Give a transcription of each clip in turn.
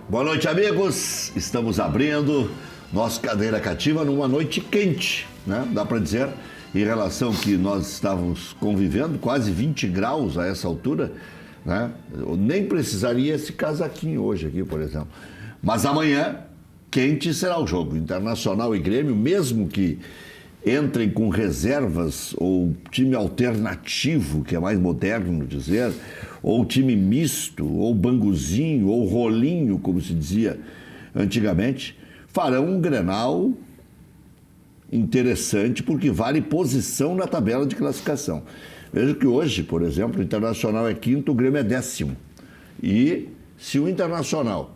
Boa noite, amigos. Estamos abrindo nossa cadeira cativa numa noite quente, né? Dá para dizer, em relação que nós estávamos convivendo, quase 20 graus a essa altura, né? Eu nem precisaria esse casaquinho hoje aqui, por exemplo. Mas amanhã, quente será o jogo. Internacional e Grêmio, mesmo que entrem com reservas ou time alternativo, que é mais moderno dizer, ou time misto, ou banguzinho, ou rolinho, como se dizia antigamente, farão um Grenal interessante, porque vale posição na tabela de classificação. Veja que hoje, por exemplo, o Internacional é quinto, o Grêmio é 10º. E se o Internacional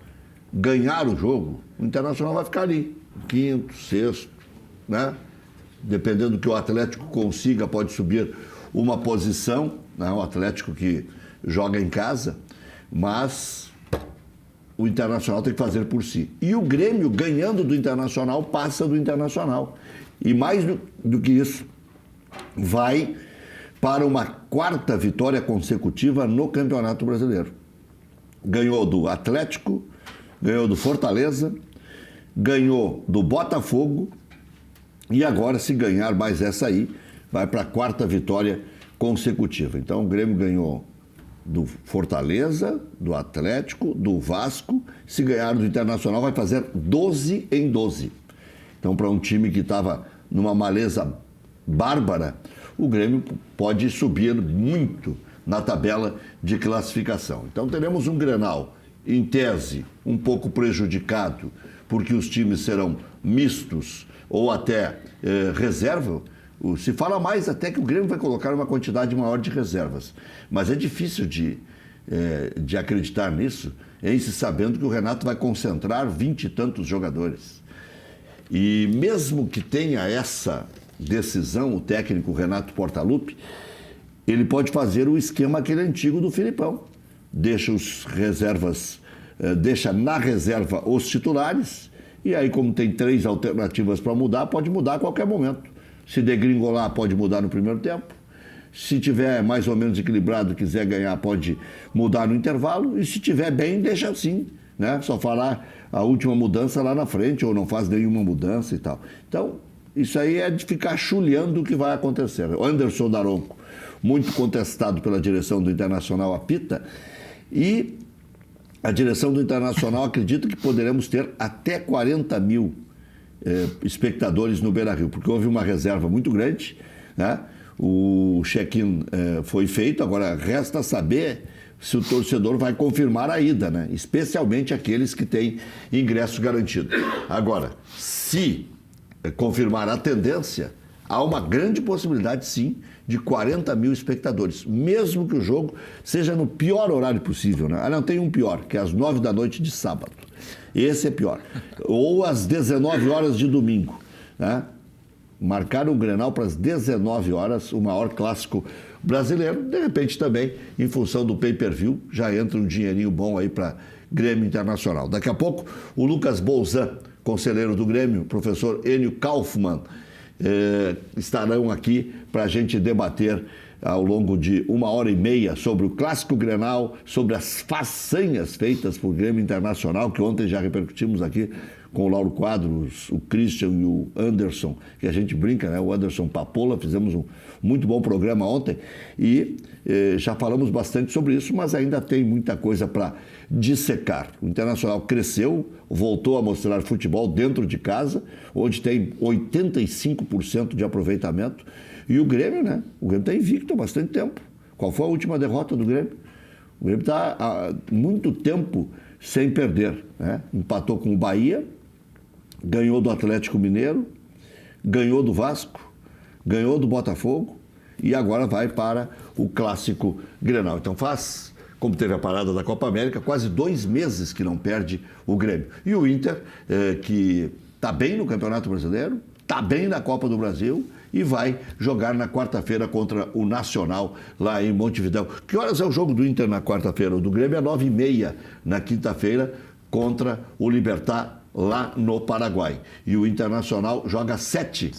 ganhar o jogo, o Internacional vai ficar ali, quinto, sexto, né? Dependendo do que o Atlético consiga, pode subir uma posição, né? O Atlético que joga em casa, mas o Internacional tem que fazer por si. E o Grêmio, ganhando do Internacional, passa do Internacional. E mais do que isso, vai para uma quarta vitória consecutiva no Campeonato Brasileiro. Ganhou do Atlético, ganhou do Fortaleza, ganhou do Botafogo e agora, se ganhar mais essa aí, vai para a quarta vitória consecutiva. Então, o Grêmio ganhou do Fortaleza, do Atlético, do Vasco. Se ganhar do Internacional, vai fazer 12 em 12. Então, para um time que estava numa maleza bárbara, o Grêmio pode subir muito na tabela de classificação. Então, teremos um Grenal, em tese, um pouco prejudicado, porque os times serão mistos ou até reserva. Se fala mais até que o Grêmio vai colocar uma quantidade maior de reservas. Mas é difícil de acreditar nisso, em se sabendo que o Renato vai concentrar 20 e tantos jogadores. E mesmo que tenha essa decisão, o técnico Renato Portaluppi, ele pode fazer o esquema aquele antigo do Filipão. Deixa os reservas, deixa na reserva os titulares, e aí, como tem 3 alternativas para mudar, pode mudar a qualquer momento. Se degringolar, pode mudar no primeiro tempo. Se tiver mais ou menos equilibrado, quiser ganhar, pode mudar no intervalo. E se tiver bem, deixa assim, né? Só falar a última mudança lá na frente, ou não faz nenhuma mudança e tal. Então, isso aí é de ficar chuleando o que vai acontecer. O Anderson Daronco, muito contestado pela direção do Internacional, apita, e a direção do Internacional acredita que poderemos ter até 40 mil espectadores no Beira-Rio, porque houve uma reserva muito grande, né? O check-in foi feito, agora resta saber se o torcedor vai confirmar a ida, né? Especialmente aqueles que têm ingresso garantido. Agora, se confirmar a tendência, há uma grande possibilidade, sim, de 40 mil espectadores, mesmo que o jogo seja no pior horário possível, né? Não, tem um pior, que é às 9 da noite de sábado. Esse é pior. Ou às 19 horas de domingo, né? Marcaram o Grenal para as 19 horas, o maior clássico brasileiro. De repente também, em função do pay-per-view, já entra um dinheirinho bom aí para Grêmio Internacional. Daqui a pouco, o Lucas Bolzan, conselheiro do Grêmio, o professor Enio Kaufmann, estarão aqui para a gente debater ao longo de 1h30 sobre o Clássico Grenal, sobre as façanhas feitas por Grêmio Internacional, que ontem já repercutimos aqui com o Lauro Quadros, o Christian e o Anderson, que a gente brinca, né? O Anderson Papola, fizemos um muito bom programa ontem e já falamos bastante sobre isso, mas ainda tem muita coisa para dissecar. O Internacional cresceu, voltou a mostrar futebol dentro de casa, onde tem 85% de aproveitamento. E o Grêmio, né? O Grêmio está invicto há bastante tempo. Qual foi a última derrota do Grêmio? O Grêmio está há muito tempo sem perder, né? Empatou com o Bahia, ganhou do Atlético Mineiro, ganhou do Vasco, ganhou do Botafogo e agora vai para o Clássico Grenal. Então faz, como teve a parada da Copa América, quase 2 meses que não perde o Grêmio. E o Inter, que está bem no Campeonato Brasileiro, está bem na Copa do Brasil e vai jogar na quarta-feira contra o Nacional, lá em Montevidéu. Que horas é o jogo do Inter na quarta-feira? O do Grêmio é 9h30 na quinta-feira contra o Libertad lá no Paraguai. E o Internacional joga 7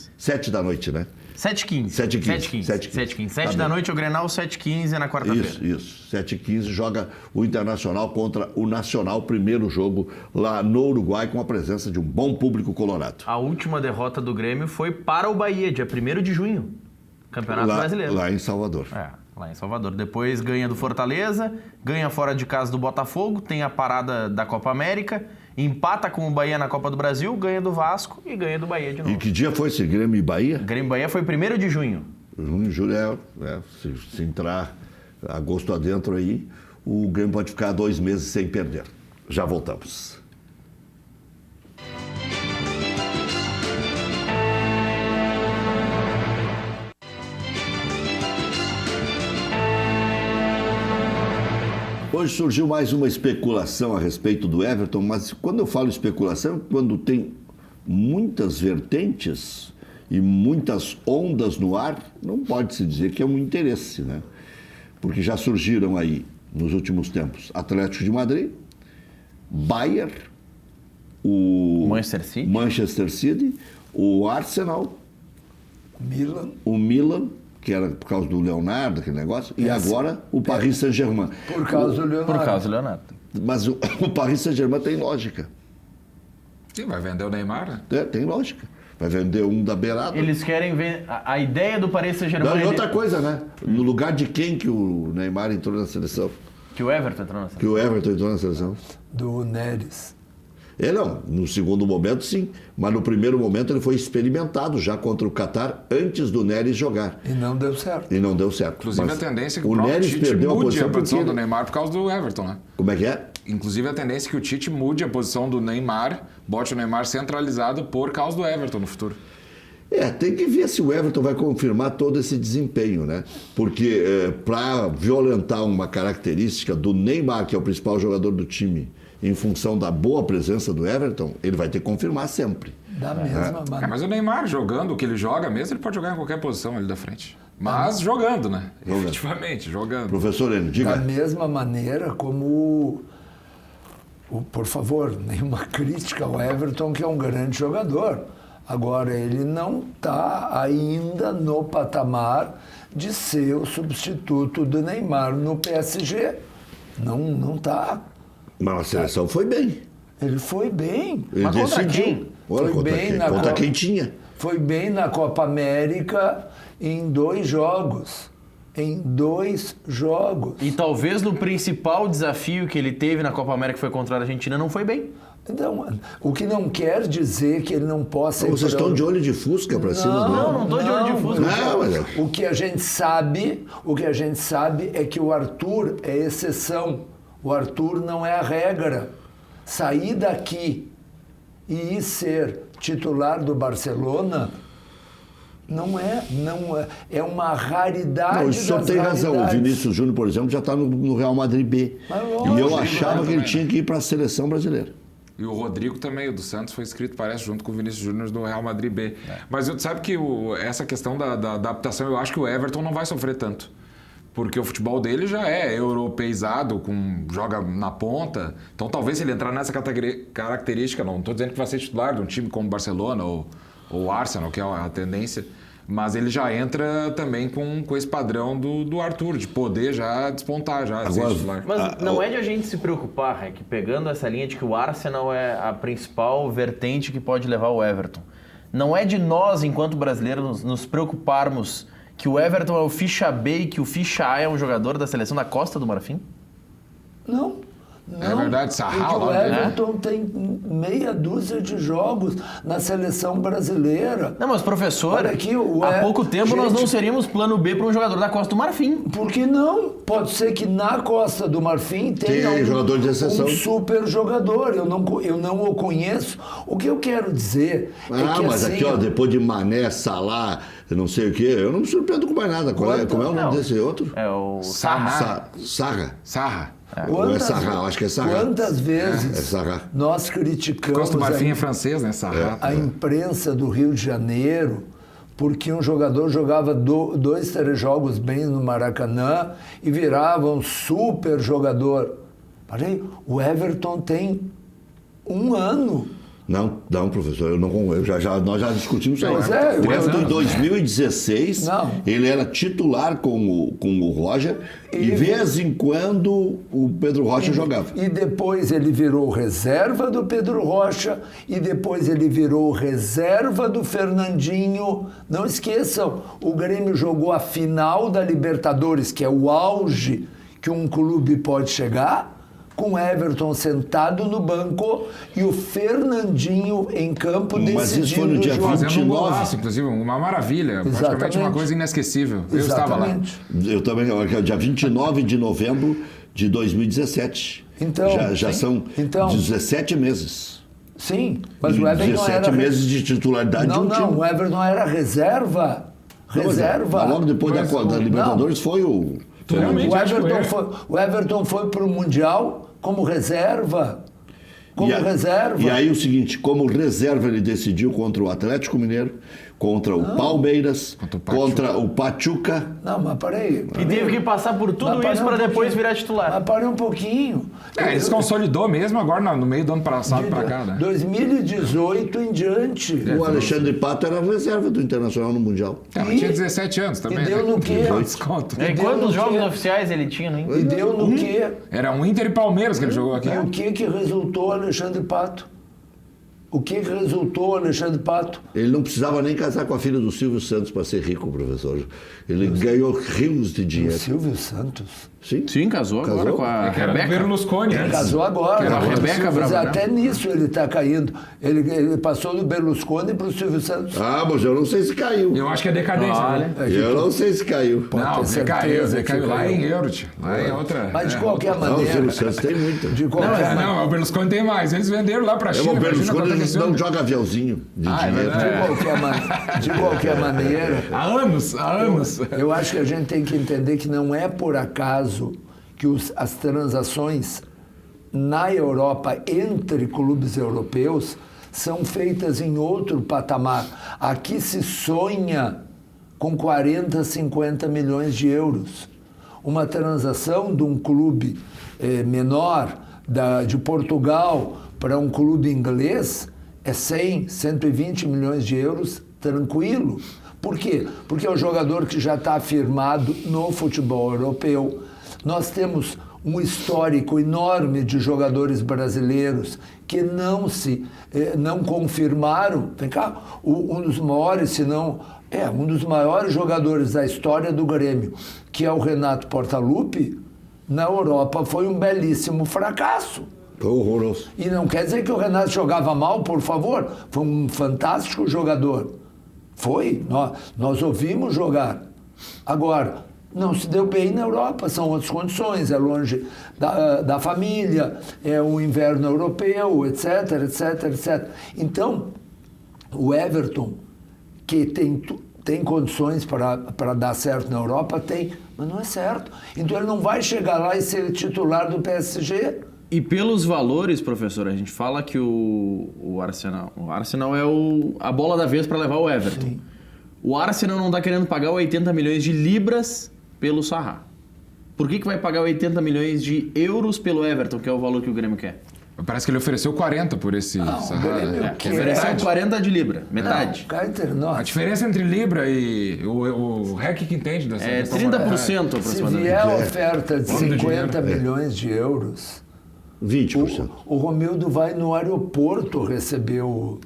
da noite, né? 7h15. 7h15. 7 da noite o Grenal, 7h15 na quarta-feira. Isso. 7h15 joga o Internacional contra o Nacional, primeiro jogo lá no Uruguai, com a presença de um bom público colorado. A última derrota do Grêmio foi para o Bahia, dia 1º de junho, Campeonato Brasileiro. Lá em Salvador. Lá em Salvador. Depois ganha do Fortaleza, ganha fora de casa do Botafogo, tem a parada da Copa América, empata com o Bahia na Copa do Brasil, ganha do Vasco e ganha do Bahia de novo. E que dia foi esse Grêmio e Bahia? Grêmio e Bahia foi 1º de junho. Julho, se entrar agosto adentro aí, o Grêmio pode ficar 2 meses sem perder. Já voltamos. Hoje surgiu mais uma especulação a respeito do Everton, mas quando eu falo especulação, quando tem muitas vertentes e muitas ondas no ar, não pode-se dizer que é um interesse, né? Porque já surgiram aí, nos últimos tempos, Atlético de Madrid, Bayern, o Manchester City, o Arsenal, o Milan, que era por causa do Leonardo, aquele negócio, e agora o Paris Saint-Germain. Por causa do Leonardo. Mas o Paris Saint-Germain tem lógica. Sim, vai vender o Neymar, né? Tem lógica. Vai vender um da beirada. Eles querem ver... A ideia do Paris Saint-Germain... Não, e outra coisa, né? No lugar de quem que o Neymar entrou na seleção? Que o Everton entrou na seleção. Que o Everton entrou na seleção. Do Neres. Não, no segundo momento sim, mas no primeiro momento ele foi experimentado já contra o Catar antes do Neres jogar. E não deu certo. Inclusive mas a tendência é que o Neres Tite perdeu mude a posição do Neymar por causa do Everton, né? Como é que é? Inclusive a tendência é que o Tite mude a posição do Neymar, bote o Neymar centralizado por causa do Everton no futuro. Tem que ver se o Everton vai confirmar todo esse desempenho, né? Porque para violentar uma característica do Neymar, que é o principal jogador do time, em função da boa presença do Everton, ele vai ter que confirmar sempre. Da mesma maneira. Mas o Neymar jogando o que ele joga mesmo, ele pode jogar em qualquer posição ali da frente. Mas jogando, né? Efetivamente, jogando. Professor Enio, diga. Da mesma maneira como... Por favor, nenhuma crítica ao Everton, que é um grande jogador. Agora, ele não está ainda no patamar de ser o substituto do Neymar no PSG. Não está. Mas a seleção foi bem. Ele foi bem. Ele mas contra decidiu. quem? Contra quem tinha. Foi bem na Copa América em 2 jogos. E talvez no principal desafio que ele teve na Copa América, que foi contra a Argentina, não foi bem. Então, o que não quer dizer que ele não possa... Vocês estão de olho de fusca para cima do... Não estou de olho de fusca. O que a gente sabe é que o Arthur é exceção. O Arthur não é a regra. Sair daqui e ir ser titular do Barcelona é uma raridade. Não, isso só tem razão. O Vinícius Júnior, por exemplo, já está no Real Madrid B. E eu achava que ele tinha que ir para a seleção brasileira. E o Rodrigo também, o do Santos, foi inscrito, parece, junto com o Vinícius Júnior do Real Madrid B. Mas sabe que essa questão da adaptação, eu acho que o Everton não vai sofrer tanto. Porque o futebol dele já é europeizado, joga na ponta. Então, talvez se ele entrar nessa característica, não estou dizendo que vai ser titular de um time como o Barcelona ou Arsenal, que é a tendência, mas ele já entra também com esse padrão do Arthur, de poder já despontar, já ser titular. Mas não é de a gente se preocupar, é que pegando essa linha de que o Arsenal é a principal vertente que pode levar o Everton. Não é de nós, enquanto brasileiros, nos preocuparmos que o Everton é o ficha B e que o ficha A é um jogador da seleção da Costa do Marfim? Não. É verdade, Sarral. O Everton tem meia dúzia de jogos na seleção brasileira. Não, mas professor, aqui, há pouco tempo nós não seríamos plano B para um jogador da Costa do Marfim. Por que não? Pode ser que na Costa do Marfim tenha jogador de exceção. Um super jogador. Eu não o conheço. O que eu quero dizer é que mas assim, aqui, depois de Mané, Salah, eu não sei o quê, eu não me surpreendo com mais nada. Como é o nome desse outro? É o Sarra. Acho que é Sarra. Quantas vezes nós criticamos Costa do Marfim é francês, né? Sarra. A imprensa do Rio de Janeiro, porque um jogador jogava 2, 3 jogos bem no Maracanã e virava um super jogador. O Everton tem 1 ano. Não, professor, nós já discutimos isso aí. Pois é, O Everton, em anos, 2016, ele era titular com o Roger e, de vez em quando, o Pedro Rocha jogava. E depois ele virou reserva do Pedro Rocha e depois ele virou reserva do Fernandinho. Não esqueçam, o Grêmio jogou a final da Libertadores, que é o auge que um clube pode chegar, com o Everton sentado no banco e o Fernandinho em campo decidindo. Mas isso foi no dia o jogo. 29. Fazendo um golaço, inclusive, uma maravilha. Praticamente uma coisa inesquecível. Eu estava lá. Eu também, dia 29 de novembro de 2017. Então, já são 17 meses. Sim, mas o Everton 17 era... meses de titularidade de um time. Não, o Everton era reserva. Mas logo depois da Libertadores foi o... Realmente, O Everton foi para o Mundial como reserva. E aí o seguinte, como reserva ele decidiu contra o Atlético Mineiro, contra o Palmeiras, contra o Pachuca. Não, mas parei. E teve que passar por tudo isso para depois virar titular. Mas parei um pouquinho. Ele se consolidou mesmo agora no meio do ano passado para cá, né? 2018 em diante. O Alexandre Pato era reserva do Internacional no Mundial. Tinha 17 anos também. E deu no quê? Desconto. E quantos jogos oficiais ele tinha, né? E deu no quê? Era um Inter e Palmeiras que ele jogou aqui. E o que resultou Alexandre Pato? O que resultou Alexandre Pato? Ele não precisava nem casar com a filha do Silvio Santos para ser rico, professor. Ele ganhou rios de dinheiro. Silvio Santos? Sim, casou agora com a Era do Rebeca. Berlusconi. Ele casou agora. Era a Rebeca Mas Bravanel. até nisso ele está caindo. Ele passou do Berlusconi para o Silvio Santos. Mas eu não sei se caiu. Eu acho que é decadência. Olha. Né? Eu não sei se caiu. Não, ter certeza decaiu que lá caiu. em Eurot. Lá em outra. Mas de qualquer Não, o maneira... Silvio Santos tem muito. De qualquer maneira... Não, o Berlusconi tem mais. Eles venderam lá para a China. O imagina Berlusconi quanto é que ele não joga aviãozinho de dinheiro. De qualquer maneira, Há anos. eu acho que a gente tem que entender que não é por acaso que as transações na Europa entre clubes europeus são feitas em outro patamar. Aqui se sonha com 40, 50 milhões de euros. Uma transação de um clube menor de Portugal para um clube inglês é 100, 120 milhões de euros tranquilo. Por quê? Porque é o jogador que já está afirmado no futebol europeu. Nós temos um histórico enorme de jogadores brasileiros que não confirmaram. Vem cá, um dos maiores, se não um dos maiores jogadores da história do Grêmio, que é o Renato Portaluppi, na Europa foi um belíssimo fracasso. Horroroso. E não quer dizer que o Renato jogava mal, por favor. Foi um fantástico jogador. Foi. Nós ouvimos jogar. Agora, não se deu bem na Europa. São outras condições. É longe da família, é o inverno europeu, etc, etc, etc. Então, o Everton, que tem condições para dar certo na Europa, tem, mas não é certo. Então ele não vai chegar lá e ser titular do PSG. E pelos valores, professor, a gente fala que o Arsenal é a bola da vez para levar o Everton. Sim. O Arsenal não está querendo pagar 80 milhões de libras pelo Sarra. Por que vai pagar 80 milhões de euros pelo Everton, que é o valor que o Grêmio quer? Parece que ele ofereceu 40 por esse Sarra. Ofereceu 40 de libra, metade. A diferença entre libra e o REC que entende dessa É questão 30% Se aproximadamente. vier a oferta de 50 milhões de euros... 20%. O Romildo vai no aeroporto receber os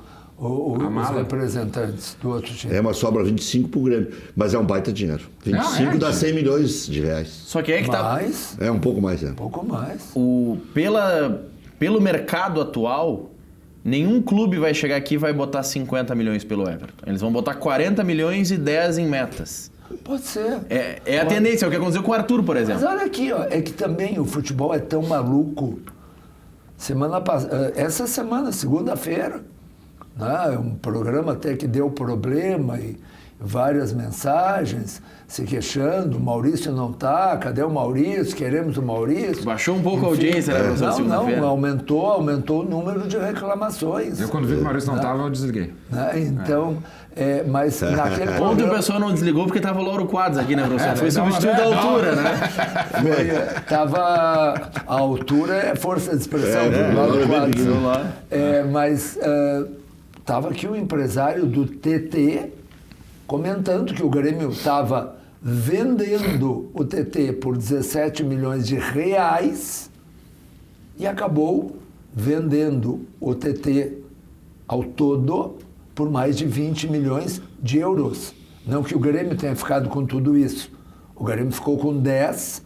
representantes do outro time. Mas sobra 25 pro Grêmio. Mas é um baita dinheiro. 25 dá 100 milhões de reais. Só que é que tá... Mais, É um pouco mais, um pouco mais. Pelo mercado atual, nenhum clube vai chegar aqui e vai botar 50 milhões pelo Everton. Eles vão botar 40 milhões e 10 em metas. Pode ser. É a tendência, é o que aconteceu com o Arthur, por exemplo. Mas olha aqui, é que também o futebol é tão maluco. Essa semana, segunda-feira, né, um programa até que deu problema e várias mensagens se queixando, o Maurício não está, cadê o Maurício, queremos o Maurício. Baixou um pouco a audiência, né, professor, segunda-feira? Não, aumentou o número de reclamações. Eu quando vi que o Maurício não estava, eu desliguei. Né? Então, Mas naquele Ontem o programa... pessoal não desligou porque tava o Lauro Quadros aqui, né, professor? Foi substituto da altura, né? Tava... A altura é força de expressão do Lauro Quadros. Mas tava aqui o empresário do TT comentando que o Grêmio estava vendendo o TT por 17 milhões de reais e acabou vendendo o TT ao todo por mais de 20 milhões de euros. Não que o Grêmio tenha ficado com tudo isso. O Grêmio ficou com 10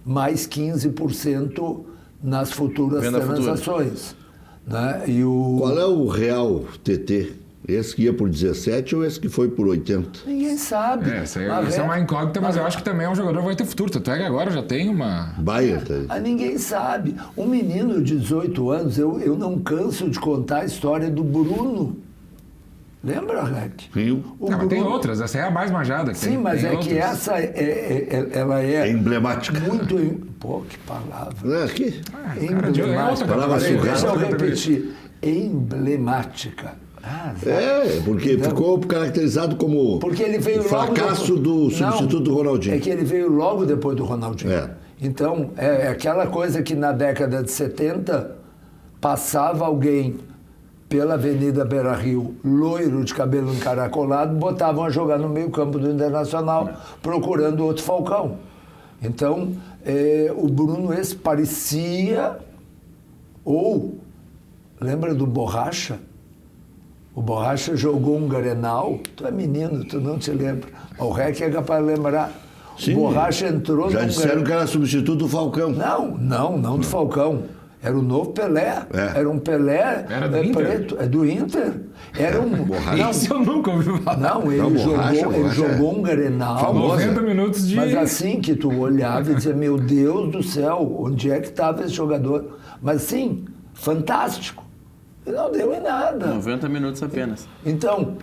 mais 15% nas futuras transações. Né? Qual é o real TT? Esse que ia por 17 ou esse que foi por 80? Ninguém sabe. Isso é uma incógnita, mas eu acho que também é um jogador que vai ter futuro. Tanto é que agora já tem uma... Bayer, tá aí. Ninguém sabe. Um menino de 18 anos, eu não canso de contar a história do Bruno. Lembra, Rec? Sim. Mas tem outras, essa é a mais manjada. Sim, mas é que essa ela é emblemática. Muito. Pô, que palavra. Aqui. Emblemática. Palavra Deixa eu surrada. repetir. Emblemática. Porque ficou caracterizado como porque ele veio o fracasso do substituto do Ronaldinho. É que ele veio logo depois do Ronaldinho. Então, é aquela coisa que na década de 70 passava alguém pela Avenida Beira-Rio, loiro de cabelo encaracolado, botavam a jogar no meio-campo do Internacional, procurando outro Falcão. Então, o Bruno esse parecia... Ou, lembra do Borracha? O Borracha jogou um Grenal. Tu é menino, tu não te lembra. O Rec é capaz de lembrar. Sim, o Borracha entrou... Já disseram que era substituto do Falcão. Não do Falcão. Era o novo Pelé. Era um Pelé preto. É do Inter. Era um... Isso eu nunca ouvi falar. Não, ele jogou um Grenal. 90 minutos de... Mas assim que tu olhava e dizia, meu Deus do céu, onde é que estava esse jogador? Mas sim, fantástico. Não deu em nada. 90 minutos apenas. Então,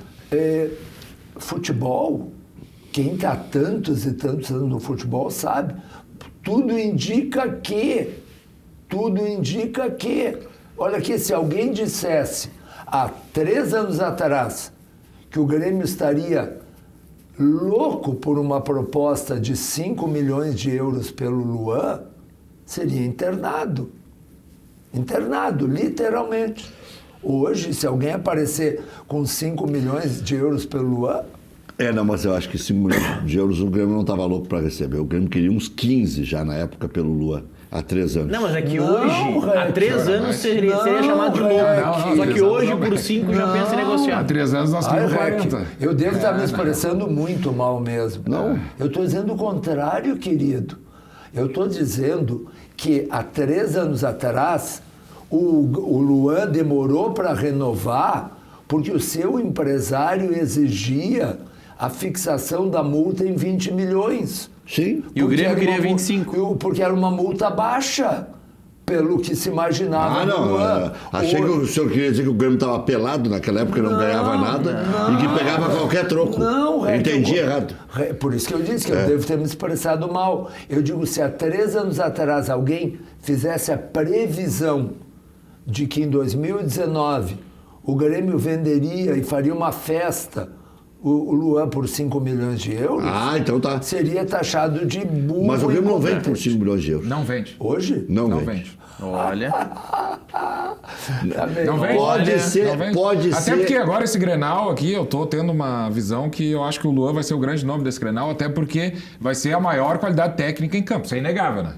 futebol, quem está tantos e tantos anos no futebol sabe, tudo indica que, olha aqui, se alguém dissesse há 3 anos atrás que o Grêmio estaria louco por uma proposta de 5 milhões de euros pelo Luan, seria internado. Internado, literalmente. Hoje, se alguém aparecer com 5 milhões de euros pelo Luan... Não, mas eu acho que 5 milhões de euros o Grêmio não estava louco para receber. O Grêmio queria uns 15 já na época pelo Luan, há 3 anos. Não, mas é que hoje, há 3 anos, seria chamado de louco. Só que hoje, por 5, já pensa em negociar. Há 3 anos nós temos 40. Eu devo estar me expressando muito mal mesmo. Não. Eu estou dizendo o contrário, querido. Eu estou dizendo que há 3 anos atrás... O Luan demorou para renovar porque o seu empresário exigia a fixação da multa em 20 milhões. Sim. E o Grêmio queria 25. Porque era uma multa baixa, pelo que se imaginava do Luan. Achei que o senhor queria dizer que o Grêmio estava pelado naquela época, não ganhava nada e que pegava qualquer troco. Entendi errado. Por isso que eu disse que eu devo ter me expressado mal. Eu digo, se há 3 anos atrás alguém fizesse a previsão de que em 2019 o Grêmio venderia e faria uma festa o Luan por 5 milhões de euros, então tá. Seria taxado de burro. Mas o Grêmio não vende por 5 milhões de euros. Não vende. Hoje? Não Não vende. vende. Olha. Não vende. Pode ser, pode ser. Até porque agora esse Grenal aqui, eu tô tendo uma visão que eu acho que o Luan vai ser o grande nome desse Grenal, até porque vai ser a maior qualidade técnica em campo. Isso é inegável, né?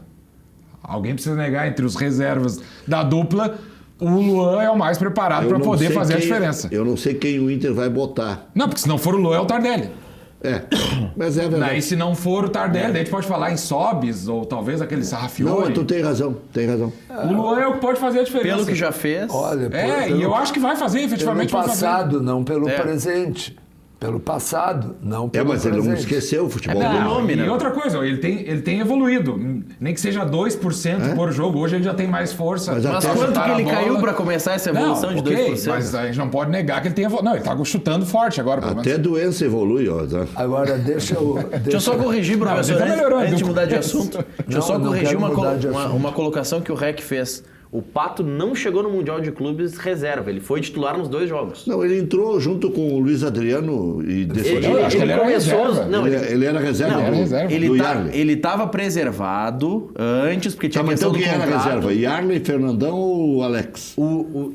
Alguém precisa negar entre os reservas da dupla. O Luan é o mais preparado para poder fazer a diferença. Eu não sei quem o Inter vai botar. Não, porque se não for o Luan, é o Tardelli. Mas é verdade. Daí se não for o Tardelli, daí a gente pode falar em Sobis ou talvez aquele Sarrafiori. Não, tu tem razão. O Luan é o que pode fazer a diferença. Pelo que já fez. Olha, e eu acho que vai fazer, efetivamente pelo vai fazer. passado, não pelo presente. Pelo passado, não pelo mas presente. ele não esqueceu o futebol pelo dele. nome, né? E outra coisa, ele tem evoluído. Nem que seja 2% por jogo. Hoje ele já tem mais força. Mas Mas até quanto chutar que ele a bola. caiu para começar essa evolução de 2%? Mas a gente não pode negar que ele tem evoluído. Não, ele tá chutando forte agora. Pelo Até menos. doença evolui, ó. Agora, deixa eu... Deixa eu só corrigir, professor, mas ele tá melhorando, antes de viu? mudar de assunto. Deixa eu só não corrigir quero mudar de assunto. uma colocação que o Rec fez. O Pato não chegou no Mundial de Clubes reserva, ele foi titular nos 2 jogos. Não, ele entrou junto com o Luiz Adriano e decidiu. Eu acho que ele era reserva. Ele era reserva Não, do, era reserva. do Yarley. Ele estava preservado antes, porque tinha Tá, mas questão então do quem era contrato. reserva? Yarley, Fernandão ou Alex?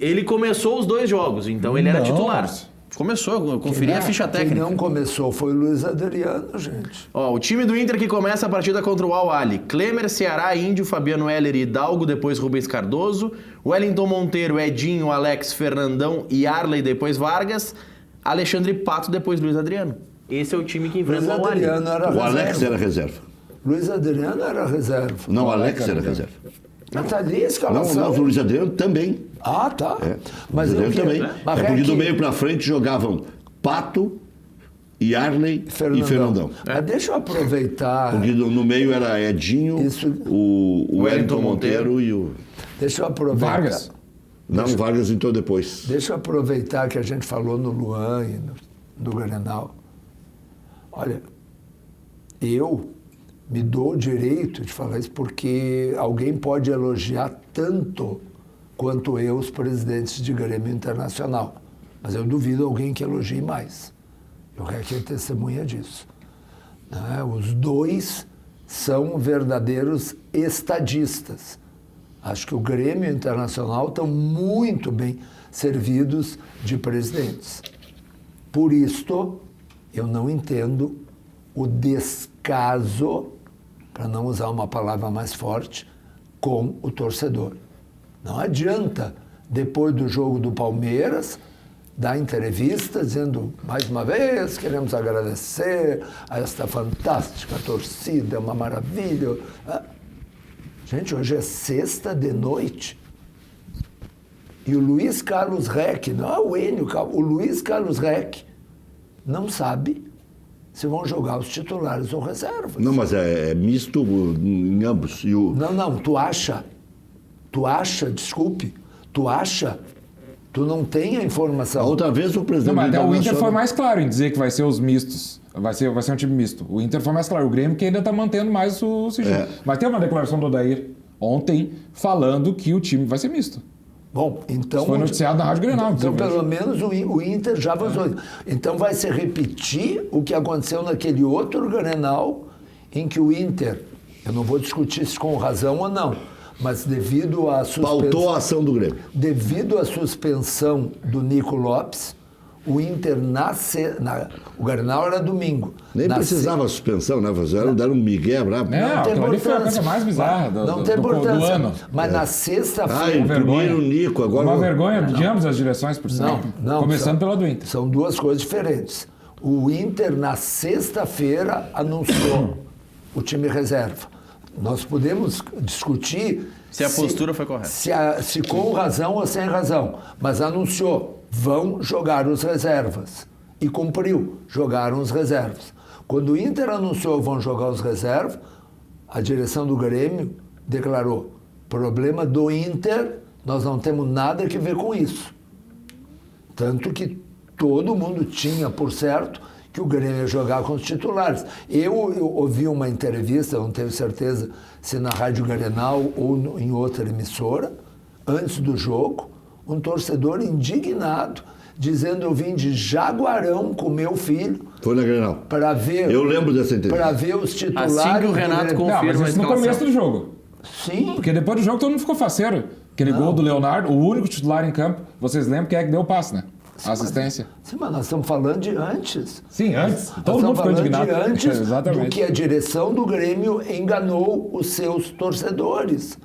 Ele começou os 2 jogos, então ele era Não. titular. Começou, eu conferi a ficha Quem técnica. não começou foi o Luiz Adriano, gente. Ó, o time do Inter que começa a partida contra o Al-Ahly. Klemer, Ceará, Índio, Fabiano Heller e Hidalgo, depois Rubens Cardoso. Wellington Monteiro, Edinho, Alex, Fernandão e Yarley, depois Vargas. Alexandre Pato, depois Luiz Adriano. Esse é o time que enfrenta Luiz o Al-Ahly. Adriano era O reserva. Alex era reserva. Luiz Adriano era reserva. Não, o Alex era reserva. Mas tá ali a Não, escalação. o Luiz Adriano também. Ah, tá. Mas Mas o Luiz eu Adriano também. Mas É porque que- do meio pra frente jogavam Pato, Yarley e Fernandão. Mas deixa eu aproveitar. Porque no meio era Edinho, Isso. o Wellington Monteiro e o... Deixa eu aproveitar. Vargas. Não, o Vargas entrou depois. Deixa eu aproveitar que a gente falou no Luan e no Grenal. Olha, eu me dou o direito de falar isso porque alguém pode elogiar tanto quanto eu os presidentes de Grêmio Internacional. Mas eu duvido alguém que elogie mais. Eu quero que ele testemunha disso. Né? Os 2 são verdadeiros estadistas. Acho que o Grêmio Internacional estão muito bem servidos de presidentes. Por isto, eu não entendo o descaso, para não usar uma palavra mais forte, com o torcedor. Não adianta, depois do jogo do Palmeiras, dar entrevista dizendo, mais uma vez, queremos agradecer a esta fantástica torcida, é uma maravilha. Gente, hoje é sexta de noite. E o Luiz Carlos Reck, não é o Enio, o Luiz Carlos Reck, não sabe se vão jogar os titulares ou reservas. Não, mas é misto em ambos. E o... Não, tu acha, desculpe, tu não tem a A informação. outra vez o presidente Não, mas do até o Inter Internacional- foi mais claro em dizer que vai ser os mistos. Vai ser um time misto. O Inter foi mais claro. O Grêmio que ainda está mantendo mais o sigilo. Mas tem uma declaração do Odair ontem falando que o time vai ser misto. Bom, então... Isso foi noticiado na Rádio Grenal. Então, inclusive. pelo menos o Inter já avançou. Então, vai se repetir o que aconteceu naquele outro Grenal, em que o Inter, eu não vou discutir se com razão ou não, mas devido à Pautou a ação do Grêmio. devido à suspensão do Nico Lopes, o Inter o Grenal era domingo. Nem Na precisava suspensão, né? Deram um migué brabo. Não, aquilo ali foi a coisa mais bizarra Não tem do importância. ano. Mas na Ah, sexta-feira... ele vergonha. puniram o Nico. Agora Uma vergonha de ambas as direções, por sinal. Começando pela do Inter. São 2 coisas diferentes. O Inter, na sexta-feira, anunciou o time reserva. Nós podemos discutir... Se a postura foi correta. Se com razão ou sem razão. Mas anunciou, vão jogar os reservas. E cumpriu, jogaram os reservas. Quando o Inter anunciou vão jogar os reservas, a direção do Grêmio declarou, problema do Inter, nós não temos nada que ver com isso. Tanto que todo mundo tinha por certo que o Grêmio ia jogar com os titulares. Eu ouvi uma entrevista, não tenho certeza se na Rádio Grenal ou em outra emissora, antes do jogo, um torcedor indignado, dizendo eu vim de Jaguarão com meu filho foi na Grenal. para ver... Eu lembro dessa entrevista. Para ver os titulares... Assim que o do Renato Grêmio. Não, confirma mas a isso no escalação. começo do jogo. Sim. Porque depois do jogo todo mundo ficou faceiro. Aquele gol do Leonardo, o único titular em campo, vocês lembram quem é que deu o passe, né? A assistência. Sim, mas nós estamos falando de antes. Sim, antes. Nós Todo mundo ficou estamos falando indignado. de antes do Exatamente. que a direção do Grêmio enganou os seus torcedores.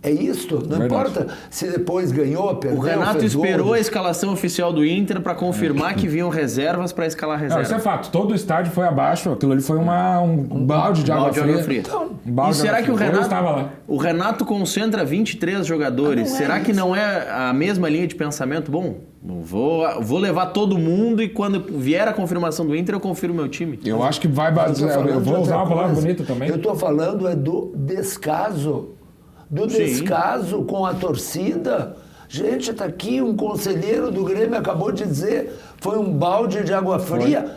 É isto. Não Verdade. importa se depois ganhou, perdeu, O Renato fez gol. esperou a escalação oficial do Inter para confirmar que vinham reservas para escalar Não, reserva. isso é fato. Todo o estádio foi abaixo. Aquilo ali foi um balde de água balde de fria. água fria. Então, Um balde E de será água que o fria. Eu Renato, estava lá. o Renato concentra 23 jogadores? Não é será que isso. não é a mesma linha de pensamento? Bom, vou levar todo mundo e quando vier a confirmação do Inter eu confiro meu time. Eu acho que vai bater. tô falando Eu de vou outra usar uma palavra coisa. bonita também. Eu estou falando é do descaso. Do Sim. descaso com a torcida. Gente, está aqui um conselheiro do Grêmio acabou de dizer, foi um balde de água fria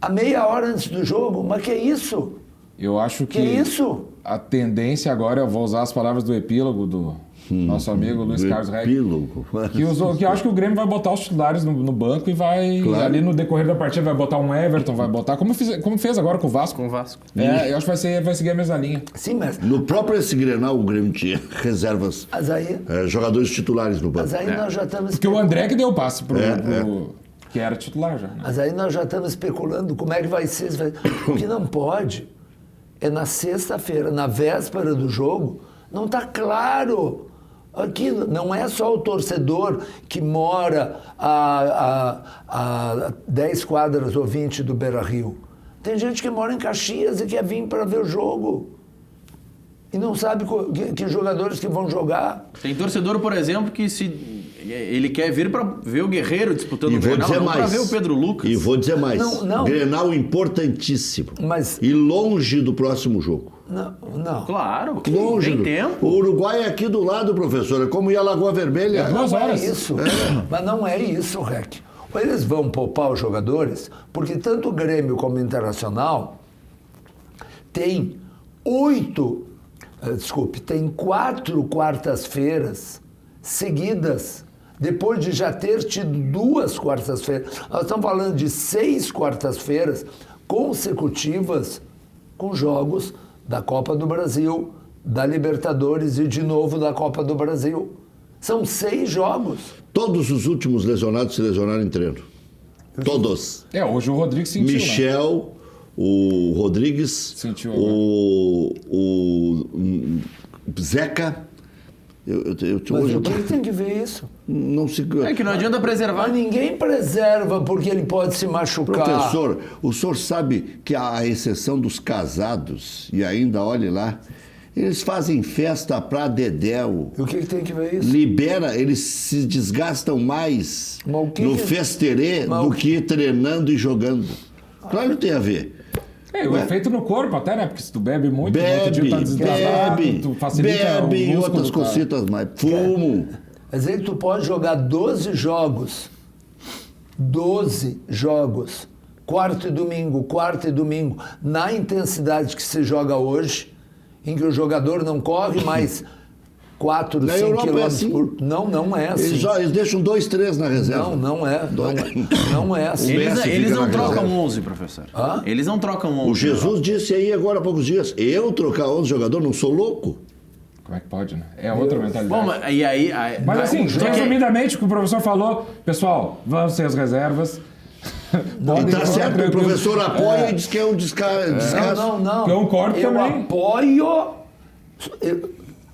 a meia hora antes do jogo. Mas que é isso? Eu acho que Que é isso? a tendência agora, eu vou usar as palavras do epílogo nosso amigo Luiz Carlos Reck. Epílogo. Que eu acho que o Grêmio vai botar os titulares no banco e vai, ali no decorrer da partida, vai botar um Everton, vai botar, como fez agora com o Vasco. Com o Vasco. Eu acho que vai seguir a mesma linha. Sim, mas... No próprio esse Grenal, o Grêmio tinha reservas, Mas aí, jogadores titulares no banco. mas aí nós já estamos... Porque o André que deu o passe pro que era titular já. Né? Mas aí nós já estamos especulando como é que vai ser. O que não pode é na sexta-feira, na véspera do jogo, não está claro. Aqui não é só o torcedor que mora a 10 quadras ou 20 do Beira-Rio. Tem gente que mora em Caxias e quer vir para ver o jogo. E não sabe que jogadores que vão jogar. Tem torcedor, por exemplo, que ele quer vir para ver o Guerreiro disputando o vou Grenal, dizer não para mais. ver o Pedro Lucas. E vou dizer mais. Não. Grenal importantíssimo. Mas- E longe do próximo jogo. Não. Claro, Longe. tem tempo. O Uruguai é aqui do lado, professor. É como ir a Lagoa Vermelha. É 2 horas. É isso. Mas não é isso, Rec. Eles vão poupar os jogadores porque tanto o Grêmio como o Internacional tem 4 quartas-feiras seguidas, depois de já ter tido 2 quartas-feiras. Nós estamos falando de 6 quartas-feiras consecutivas com jogos da Copa do Brasil, da Libertadores e de novo da Copa do Brasil. São 6 jogos. Todos os últimos lesionados se lesionaram em treino. Todos. Hoje o Rodrigues sentiu, né? Michel, o Rodrigues, Sentiu, o Zeca. Mas Hoje o que tem que ver isso? não se... É que não adianta preservar. Mas ninguém preserva porque ele pode se machucar. Professor, o senhor sabe que a exceção dos casados, e ainda olhe lá, eles fazem festa pra dedéu. E o que tem que ver isso? Libera, eles se desgastam mais Mas o que no que- festerê Mas do o que treinando e jogando. Claro que tem a ver. O efeito no corpo até, né? Porque se tu bebe muito, no outro dia Bebe, tá desgastado, bebe, tu facilita bebe o e músculo, outras cara. cositas mais. Fumo. Quer dizer que tu pode jogar 12 jogos, quarto e domingo, na intensidade que se joga hoje, em que o jogador não corre mais 4, Na 5 Europa é quilômetros assim. por... Não é assim. Eles deixam 2, 3 na reserva. Não é assim. Messi Eles fica não na trocam reserva. 11, professor. Hã? Eles não trocam 11. O Jesus disse aí agora há poucos dias, eu trocar 11 jogador, não sou louco? Como é que pode, né? É outra mentalidade. Bom, e aí... Mas assim, só que- resumidamente, o que o professor falou, pessoal, vamos ser as reservas. E tá certo, o professor apoia e diz que é um descaso. Não. Eu concordo Eu também. apoio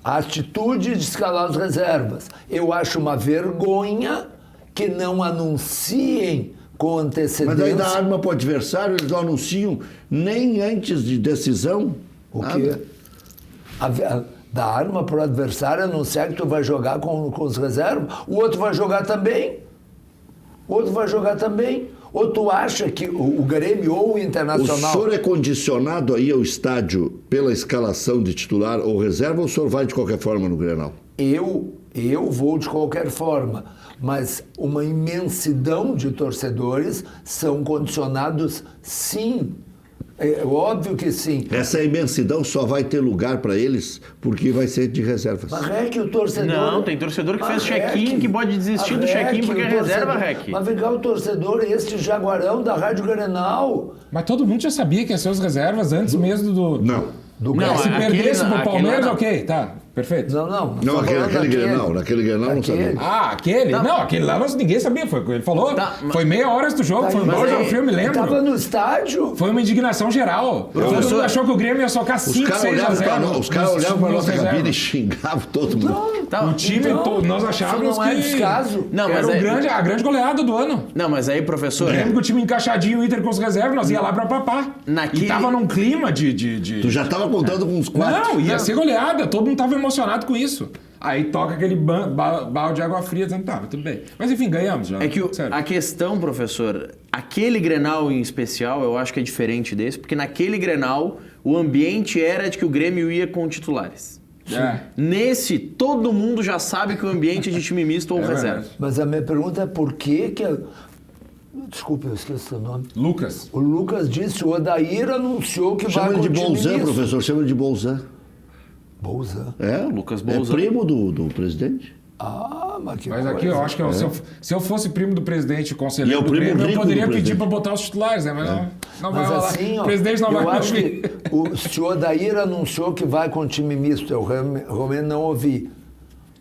a atitude de escalar as reservas. Eu acho uma vergonha que não anunciem com Mas antecedência. aí dá arma para o adversário, eles não anunciam nem antes de decisão. O quê? Dá arma para o adversário anunciar que tu vai jogar com os reservas, o outro vai jogar também. Ou tu acha que o Grêmio ou o O Internacional... senhor é condicionado aí ao estádio pela escalação de titular ou reserva ou o senhor vai de qualquer forma no Grenal? Eu vou de qualquer forma, mas uma imensidão de torcedores são condicionados, sim. É óbvio que sim. Essa imensidão só vai ter lugar para eles porque vai ser de reservas. Mas, Rec, o torcedor... Não, tem torcedor que Mas, fez check-in Rec, que pode desistir do mas, check-in Rec, porque é o reserva, torcedor- Rec. Mas vem cá o torcedor, este jaguarão da Rádio Grenal. Mas todo mundo já sabia que ia ser as reservas antes mesmo do... Não. Não, Se aquele perdesse não, pro aquele Palmeiras, não. ok, tá, perfeito. Não. Não, naquele Grenal não sabia. Ah, aquele? Tá. Não, aquele lá ninguém sabia, foi o que ele falou. Tá, mas- Foi meia hora do jogo, foi embora, mas jogo aí- frio, eu me lembro. Tava no estádio. Foi uma indignação geral. Todo mundo achou que o Grêmio ia socar Os 5, caras 6 a olhavam 0. para os caras olhavam para a nos nossa cabine e reservas. xingavam todo mundo. Tá, O time Então, todo, nós isso achávamos não é que descaso. Não, mas era a grande goleada do ano. Não, mas aí, professor... Lembra que o time encaixadinho, o Inter com os reservas, nós ia lá pra papar. Naquele- E tava num clima de... Tu já estava contando com uns 4. Não, ia ser goleada, todo mundo tava emocionado com isso. Aí toca aquele balde de água fria, dizendo, tá, mas tudo bem. Mas enfim, ganhamos já. É que sério. a questão, professor, aquele Grenal em especial, eu acho que é diferente desse, porque naquele Grenal o ambiente era de que o Grêmio ia com titulares. É. Nesse, todo mundo já sabe que o ambiente é de time misto ou reserva. verdade. Mas a minha pergunta é por que que... Desculpa, eu esqueci o nome. Lucas. O Lucas disse, o Odair anunciou que Chama vai ele com de o time Bolzan, misto. professor, chama ele de Bolzan. Bolzan. Lucas É Bolzan. primo do presidente. Ah, mas que Mas coisa. aqui eu acho que se eu fosse primo do presidente e E é conselheiro o do primo Grêmio, eu rico poderia do pedir presidente. para botar os titulares, né? Mas não vai Mas rolar. assim, ó, O presidente não vai eu acho ouvir. que se o Odair anunciou que vai com o time misto, eu realmente não ouvi.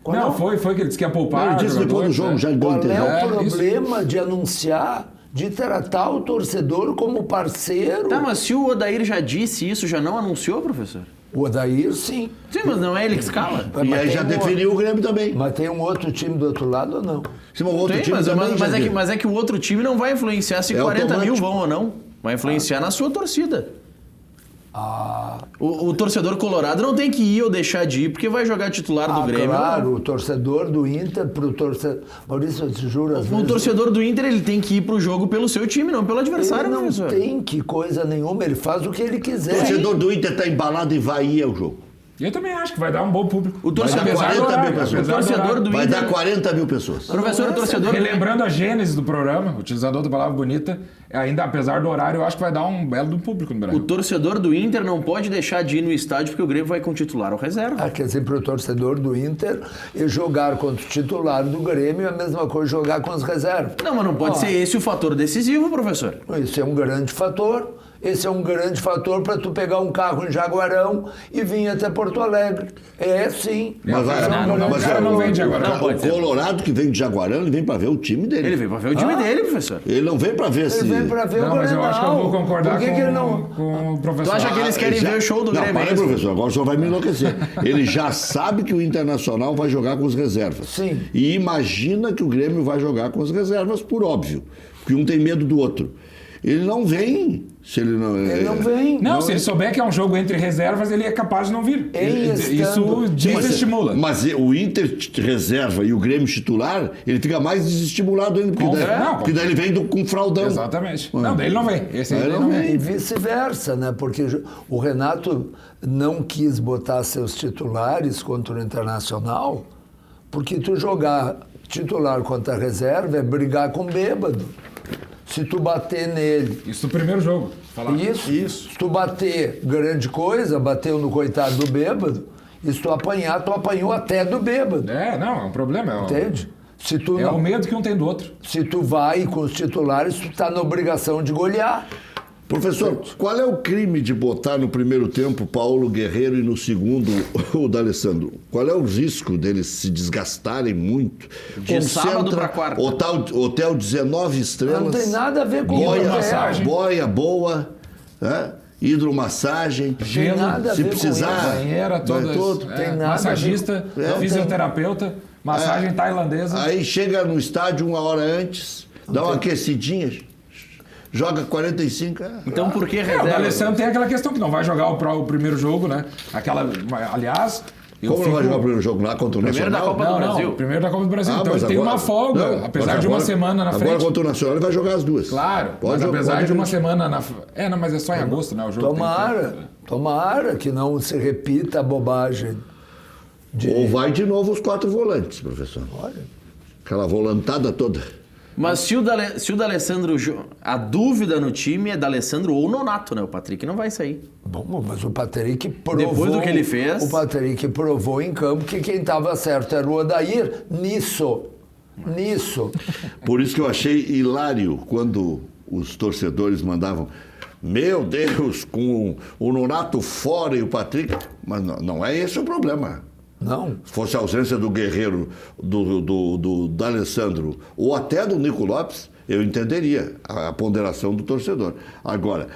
Qual é Não, o- foi que ele disse que ia poupar. Ele disse depois do jogadores, jogo, né? já deu a Qual é entender. o isso. problema de anunciar, de tratar o torcedor como parceiro? Tá, mas se o Odair já disse isso, já não anunciou, professor? O Odair, sim. Sim, mas não é ele que escala. E Mas aí tem já um definiu o Grêmio também. Mas tem um outro time do outro lado ou não? Se o outro Tem, time mas, também mas, já mas, é que, deu. mas é que o outro time não vai influenciar se É 40 mil automático. vão ou não. Vai influenciar na sua torcida. Ah, O torcedor colorado não tem que ir ou deixar de ir porque vai jogar titular do Grêmio. claro, o torcedor do Inter pro torcedor... Maurício, eu te juro, às O vezes... torcedor do Inter ele tem que ir pro jogo pelo seu time, não pelo adversário, Ele não professor. tem que coisa nenhuma, ele faz o que ele O quiser. torcedor do Inter está embalado e vai ir ao jogo. Eu também acho que vai dar um bom público. O torcedor, Vai dar 40 mil pessoas. o torcedor do Vai Inter... dar 40 mil pessoas. Professor, o torcedor... Relembrando a gênese do programa, utilizador da palavra bonita, ainda apesar do horário, eu acho que vai dar um belo do público no O Brasil. torcedor do Inter não pode deixar de ir no estádio porque o Grêmio vai com titular ou reserva. Ah, quer dizer, para o torcedor do Inter, e jogar contra o titular do Grêmio é a mesma coisa jogar com as reservas. Não, mas não pode ser esse o fator decisivo, professor. Isso é um grande fator. Esse é um grande fator para tu pegar um carro em Jaguarão e vir até Porto Alegre. É, sim. Mas, Esse é um não, grande o cara não fator. vem de Jaguarão. Não, pode o ser. Colorado que vem de Jaguarão, ele vem para ver o time dele. Ele veio pra ver o time dele, professor. Ele não vem para ver se... Ele vem para ver Não, o mas eu acho que eu vou Grenal. concordar Por que com, que ele não... com o professor. Tu acha que eles querem já- ver o show do não, Grêmio? Para aí, professor, agora o senhor vai me enlouquecer. Ele já sabe que o Internacional vai jogar com as reservas. Sim. E imagina que o Grêmio vai jogar com as reservas, por óbvio. Porque um tem medo do outro. Ele não vem. Se ele não, Ele não vem. Não, se ele souber que é um jogo entre reservas, ele é capaz de não vir. Isso desestimula. Mas o Inter reserva e o Grêmio titular, ele fica mais desestimulado ainda. Porque, Não, porque daí ele vem com fraldão. Exatamente. Não, daí ele não vem. Esse aí Ele ele não não vem. E vice-versa, né? Porque o Renato não quis botar seus titulares contra o Internacional, porque tu jogar titular contra a reserva é brigar com bêbado. Se tu bater nele... Isso no primeiro jogo. Falar. Isso. Se tu bater grande coisa, bateu no coitado do bêbado, e se tu apanhar, tu apanhou até do bêbado. Não, é um problema. Entende? Se tu, É não, o medo que um tem do outro. se tu vai com os titulares, tu tá na obrigação de golear. Professor, qual é o crime de botar no primeiro tempo Paulo Guerreiro e no segundo o D'Alessandro? Qual é o risco deles se desgastarem muito? De sábado pra quarta. Hotel 19 estrelas. Não tem nada a ver com Hidromassagem. Boia boa, né? Hidromassagem. Gelo, nada a se ver com precisar, isso. Banheira, vai todas. todo. Tem nada a massagista, ver com- fisioterapeuta, massagem tailandesa. Aí chega no estádio uma hora antes, dá uma aquecidinha, joga 45. Então por que O reserva? D'Alessandro tem aquela questão que não vai jogar o primeiro jogo, né? Aliás, Como não vai jogar o primeiro jogo lá contra o Primeiro da Nacional? Copa do Brasil. primeiro da Copa do Brasil. então mas ele tem agora- uma folga, Não, apesar mas de uma agora- semana na Agora frente. contra o Nacional ele vai jogar as duas. Claro, mas Pode apesar jogar, de uma pode. semana na... não, mas é só em agosto, né? O jogo Tomara que não se repita a bobagem. Ou vai de novo os 4 volantes, professor. Olha, Aquela volantada toda. Mas se o D'Alessandro... A dúvida no time é D'Alessandro ou Nonato, né? O Patrick não vai sair. bom, mas o Patrick provou... Depois do que ele fez- O Patrick provou em campo que quem estava certo era o Odair nisso. Por isso que eu achei hilário quando os torcedores mandavam: meu Deus, com o Nonato fora e o Patrick. Mas não é esse o problema. Não. Se fosse a ausência do Guerreiro, do D'Alessandro ou até do Nico Lopes, eu entenderia a ponderação do torcedor. Agora,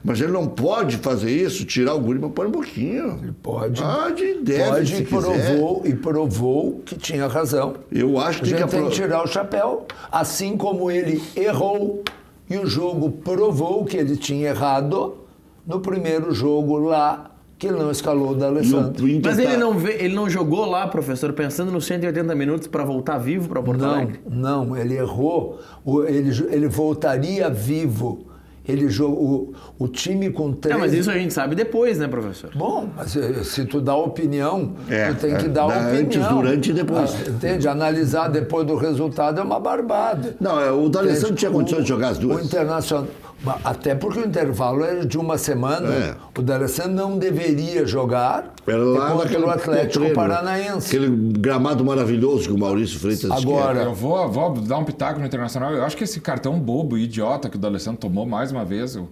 mas ele não pode fazer isso, tirar o guri, mas põe um pouquinho. Ele Pode. Deve, Pode se e provou que tinha razão. Eu acho A que gente tem que tirar o chapéu. Assim como ele errou e o jogo provou que ele tinha errado no primeiro jogo lá, que ele não escalou o D'Alessandro. Mas ele não jogou lá, professor, pensando nos 180 minutos para voltar vivo para Porto Alegre? Não, ele errou. Ele voltaria vivo. O time com 3... Mas isso a gente sabe depois, né, professor? Bom, mas se tu dá opinião, tu tem que dar dá opinião. antes, durante e depois. Entende? Analisar depois do resultado é uma barbada. Não, o D'Alessandro tinha condições de jogar as duas. Até porque o intervalo era de uma semana. É. O D'Alessandro não deveria jogar Era lá contra naquele o Atlético treino, Paranaense. aquele gramado maravilhoso que o Maurício Freitas Agora, Eu vou dar um pitaco no Internacional. Eu acho que esse cartão bobo e idiota que o D'Alessandro tomou mais uma vez, eu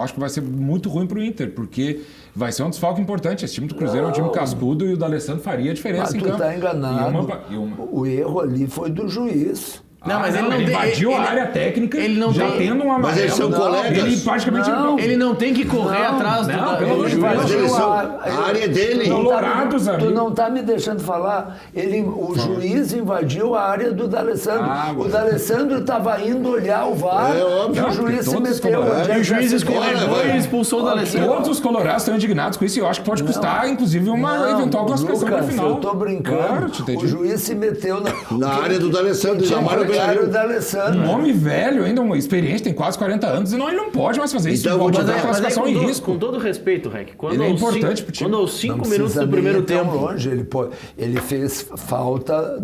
acho que vai ser muito ruim pro Inter, porque vai ser um desfalque importante. Esse time do Cruzeiro é um time cascudo e o D'Alessandro faria a diferença mas em tu campo. está enganado. E uma- O erro ali foi do juiz. Não, mas ele não ele tem- invadiu ele- a área técnica, ele não já tem- tendo um amarelo. Mas eles são colegas. Ele praticamente... Não. Ele não tem que correr Não, atrás não, do pelo amor de juiz. Deus. Mas eles são- a área é dele. Colorados, Tu amigo. não está me deixando falar. O juiz invadiu a área do D'Alessandro. O D'Alessandro estava indo olhar o VAR É óbvio. e o Não, juiz porque se todos os meteu. colorados- onde E o juiz já se viu. escorregou vai. e expulsou o D'Alessandro. Todos os colorados estão indignados com isso e eu acho que pode custar, inclusive, uma Não, eventual classificação para Lucas, final. eu tô brincando. Claro, te entendi. O juiz se meteu Na área do D'Alessandro, Tinha na Mário que olhar o Beira-Rio. D'Alessandro. Um homem velho, ainda um experiente, tem quase 40 anos, e ele não pode mais fazer isso. Então, eu vou te Botar dar- a classificação com em todo- risco. Com todo respeito, Rec, quando Ele é aos importante cinco- pro time. Quando aos Não 5 precisa minutos do nem primeiro ir tão tempo. longe. Ele fez falta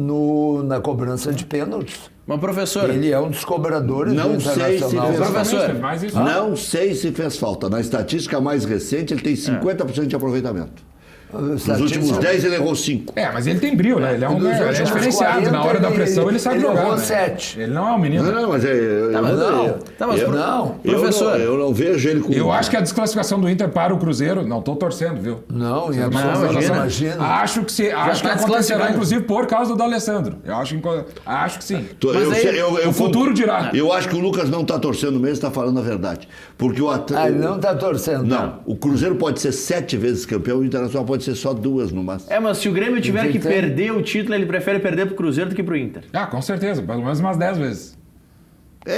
na cobrança de pênaltis. Mas, professor, Ele é um dos cobradores Não do sei se Internacional. fez Professor, Mas isso Não sei se fez falta. Na estatística mais recente, ele tem 50% de aproveitamento. Nos últimos 10, ele errou 5. mas ele tem brilho, né? Ele é um Nos ele é últimos diferenciado. 40, Na hora da pressão, ele sabe ele jogar. errou né? 7. Ele não é um menino. Não, mas professor, eu não vejo ele com... Eu acho que a desclassificação do Inter para o Cruzeiro, não tô torcendo, viu? Não, em Mas absoluto, imagina. imagina. Acho que tá acontecerá, desclassificado. inclusive, por causa do Alessandro. Acho que sim. O futuro dirá. Eu acho que o Lucas não está torcendo mesmo, está falando a verdade. Porque o Ele não está torcendo. Não, o Cruzeiro pode ser 7 vezes campeão, o Internacional pode ser só 2 no máximo. mas se o Grêmio tiver que Entende? perder o título, ele prefere perder pro Cruzeiro do que pro Inter. Com certeza, pelo menos umas 10 vezes.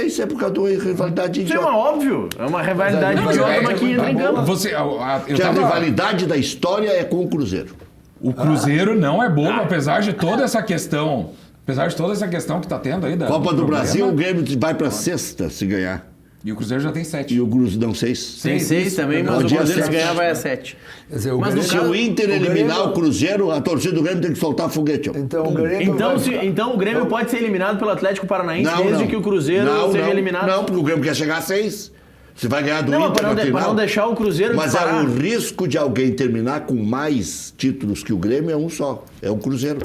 Isso é por causa de uma rivalidade Isso é idiota. óbvio. É uma rivalidade Não, idiota, mas mas que entra em campo. Que a rivalidade da história é com o Cruzeiro. O Cruzeiro não é bobo, apesar de toda essa questão. Apesar de toda essa questão que tá tendo aí da Copa do problema. Brasil, o Grêmio vai para sexta se ganhar. E o Cruzeiro já tem 7. E o Cruzeiro não 6. Tem 6 também, mas o Pode ir a Cruzeiro se 7. ganhar vai a 7. Quer dizer, Mas no Se o Inter eliminar Grêmio- o Cruzeiro, a torcida do Grêmio tem que soltar foguete. Ó. Então o Grêmio vai- Então o Grêmio pode ser eliminado pelo Atlético Paranaense desde que o Cruzeiro seja eliminado. Não, porque o Grêmio quer chegar a 6. Você vai ganhar do Não, Inter para na final. não deixar o Cruzeiro Mas parar. o risco de alguém terminar com mais títulos que o Grêmio é um só. É o Cruzeiro.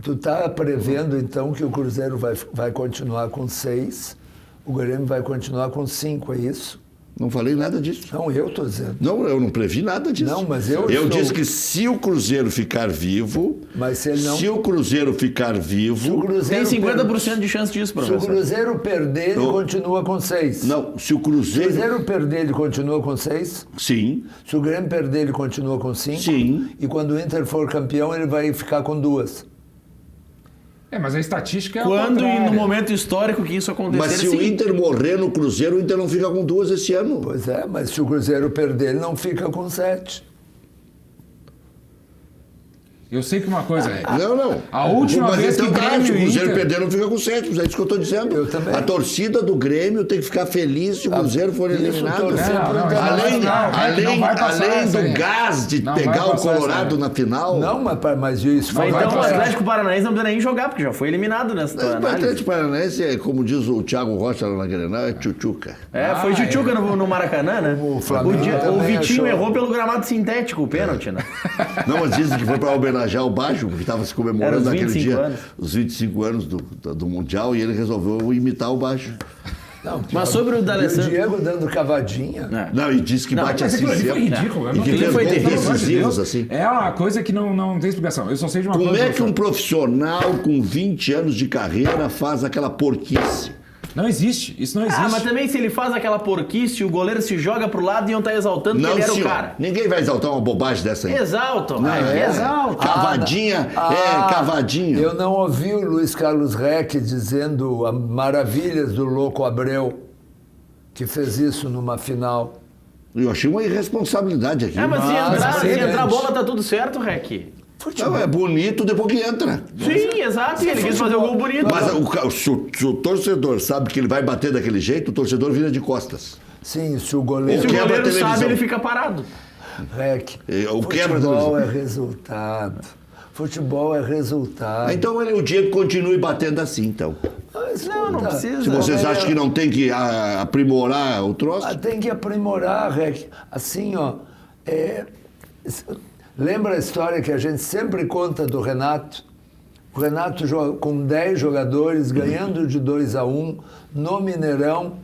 Tu está prevendo, então, que o Cruzeiro vai continuar com 6, o Grêmio vai continuar com 5, é isso? Não falei nada disso. Não, eu estou dizendo. Não, eu não previ nada disso. Não, mas eu Eu estou- disse que se o Cruzeiro ficar vivo... Mas se ele não- Se o Cruzeiro ficar Se o vivo... Tem Cruzeiro 50% de chance disso, Se o professor. Cruzeiro perder, ele Eu- continua com 6. Não, se o Se o Cruzeiro... Cruzeiro perder, ele continua com 6. Sim, Se o Grêmio perder, ele continua com 5. Sim. E quando o Inter for campeão, ele vai ficar com 2. Mas a estatística é Quando e no momento momento histórico que isso acontecer, mas se o sim. Inter morrer no Cruzeiro, o Inter não fica com 2 esse ano. Pois é, mas se o Cruzeiro perder, ele não fica com 7. Eu sei que uma coisa é. Não. A última mas vez então que tá, Grêmio se o e Cruzeiro Inter- perder, não fica com 7. Mas é isso que eu estou dizendo. Eu também. A torcida do Grêmio tem que ficar feliz se o Cruzeiro for isso, eliminado. torcer Não, pro não, Internacional. não vai passar Além essa aí. do gás de Não pegar vai o passar Colorado essa aí. na final. Não, mas isso foi... Então o passar. Atlético Paranaense não precisa nem jogar, porque já foi eliminado nessa Mas o análise. Atlético Paranaense, é, como diz o Thiago Rocha lá na Grenal, é tchutchuca. Foi Tchutchuca no Maracanã, né? O Flamengo O também Vitinho achou. errou pelo gramado sintético, o pênalti, né? Não, mas dizem que foi para homenagear o Baixo, porque estava se Era comemorando os naquele 25 dia anos. os 25 anos do Mundial e ele resolveu imitar o Baixo. Não, Mas sobre o e D'Alessandro... o Diego dando cavadinha. Não, e disse que Não, bate Mas assim aquilo ali foi sempre. ridículo. Eu E não que tenho- fez foi gols terrível. decisivos assim. É uma coisa que não tem explicação. Eu só sei de uma Como coisa. é que um profissional com 20 anos de carreira faz aquela porquice? Não existe. Isso não existe. mas também se ele faz aquela porquice, o goleiro se joga pro lado e iam estar exaltando que ele era senhor. o cara. Ninguém vai exaltar uma bobagem dessa aí. Exaltam, é. exaltam. Cavadinha, cavadinha. Eu não ouvi o Luiz Carlos Reck dizendo as maravilhas do Louco Abreu, que fez isso numa final. Eu achei uma irresponsabilidade aqui. Mas se é entrar a grande. bola tá tudo certo, Rec. Não, é bonito depois que entra. Sim, exato. E ele quis fazer o gol bonito. Mas se o torcedor sabe que ele vai bater daquele jeito, o torcedor vira de costas. Sim, se o Se goleiro... o quebra a goleiro televisão. sabe, ele fica parado. Reck, O quebra da futebol é televisão. resultado. Futebol é resultado. Então o Diego continue batendo assim, então. Mas, Não precisa. Se vocês acham que não tem que aprimorar o troço... Tem que aprimorar, Rec. Assim, ó. Lembra a história que a gente sempre conta do Renato? O Renato com 10 jogadores, ganhando de 2-1 no Mineirão,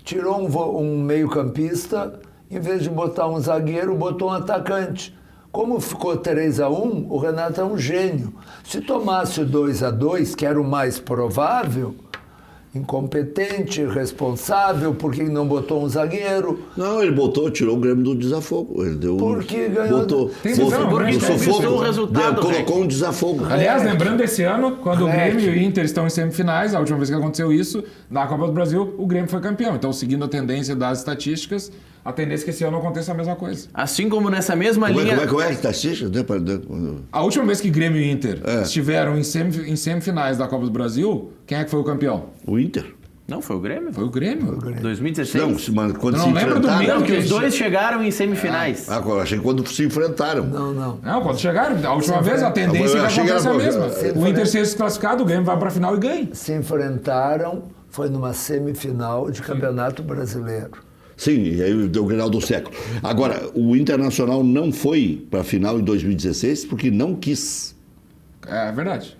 tirou um meio-campista, em vez de botar um zagueiro, botou um atacante. Como ficou 3-1, o Renato é um gênio. Se tomasse o 2-2, que era o mais provável, incompetente, irresponsável, porque não botou um zagueiro. Não, ele tirou o Grêmio do desafogo. Ele deu Porque ganhou... Porque conquistou o resultado. Colocou um desafogo. Aliás, lembrando desse ano, quando o Grêmio e o Inter estão em semifinais, a última vez que aconteceu isso, na Copa do Brasil, o Grêmio foi campeão. Então, seguindo a tendência das estatísticas, a tendência é que esse ano aconteça a mesma coisa. Assim como nessa mesma linha... Como é que está a estatística? A última vez que Grêmio e Inter estiveram em semifinais da Copa do Brasil, quem é que foi o campeão? O Inter. Não, foi o Grêmio? Foi o Grêmio. 2016? Não, quando Não se lembro do enfrentaram... Não, que os dois chegaram em semifinais. eu achei que quando se enfrentaram. Não. Não, quando chegaram, a última vez a tendência é que aconteça a mesma. O Inter ser desclassificado, o Grêmio vai para a final e ganha. Se enfrentaram, foi numa semifinal de Campeonato Brasileiro. Sim, e aí deu o Grenal do século. Agora, o Internacional não foi para a final em 2016 porque não quis. É verdade.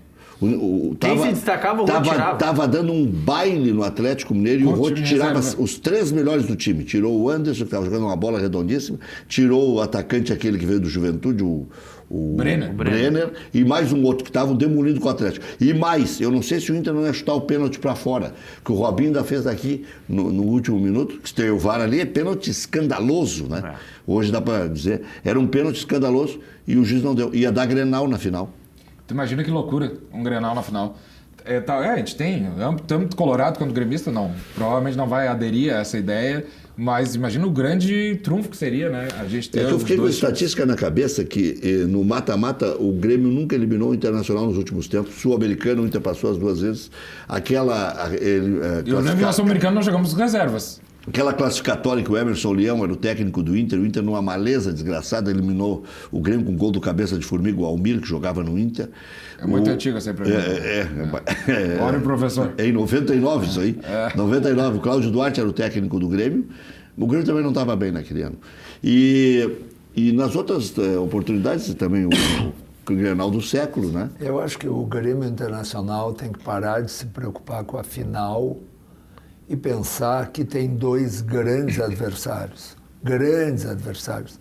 Quem se destacava, o Rô tirava. Tava dando um baile no Atlético Mineiro e o Rô time tirava reserva. os 3 melhores do time. Tirou o Anderson, que estava jogando uma bola redondíssima, tirou o atacante, aquele que veio do Juventude, o Brenner, e mais um outro que estavam demolindo com o Atlético. E mais, eu não sei se o Inter não ia chutar o pênalti para fora, que o Robinho ainda fez aqui no último minuto, que tem o VAR ali, é pênalti escandaloso, né? Hoje dá para dizer, era um pênalti escandaloso e o juiz não deu. Ia dar Grenal na final. Tu imagina que loucura, um Grenal na final. A gente tem, tanto colorado quanto gremista, não. Provavelmente não vai aderir a essa ideia, mas imagina o grande trunfo que seria, né? A gente ter Eu fiquei com a dois estatística na cabeça que no mata-mata o Grêmio nunca eliminou o Internacional nos últimos tempos. Sul-Americano, o Inter passou as 2 vezes. Eu lembro que nós sul-americano nós jogamos reservas. Aquela classificatória que o Emerson Leão era o técnico do Inter, o Inter numa maleza desgraçada eliminou o Grêmio com gol do cabeça de formiga, o Almir, que jogava no Inter. É muito antigo essa pergunta. Olha o professor. É em 99 isso aí. 99, o Cláudio Duarte era o técnico do Grêmio. O Grêmio também não estava bem naquele ano. E nas outras oportunidades também o Grenal do século, né? Eu acho que o Grêmio Internacional tem que parar de se preocupar com a final e pensar que tem 2 grandes adversários. Grandes adversários.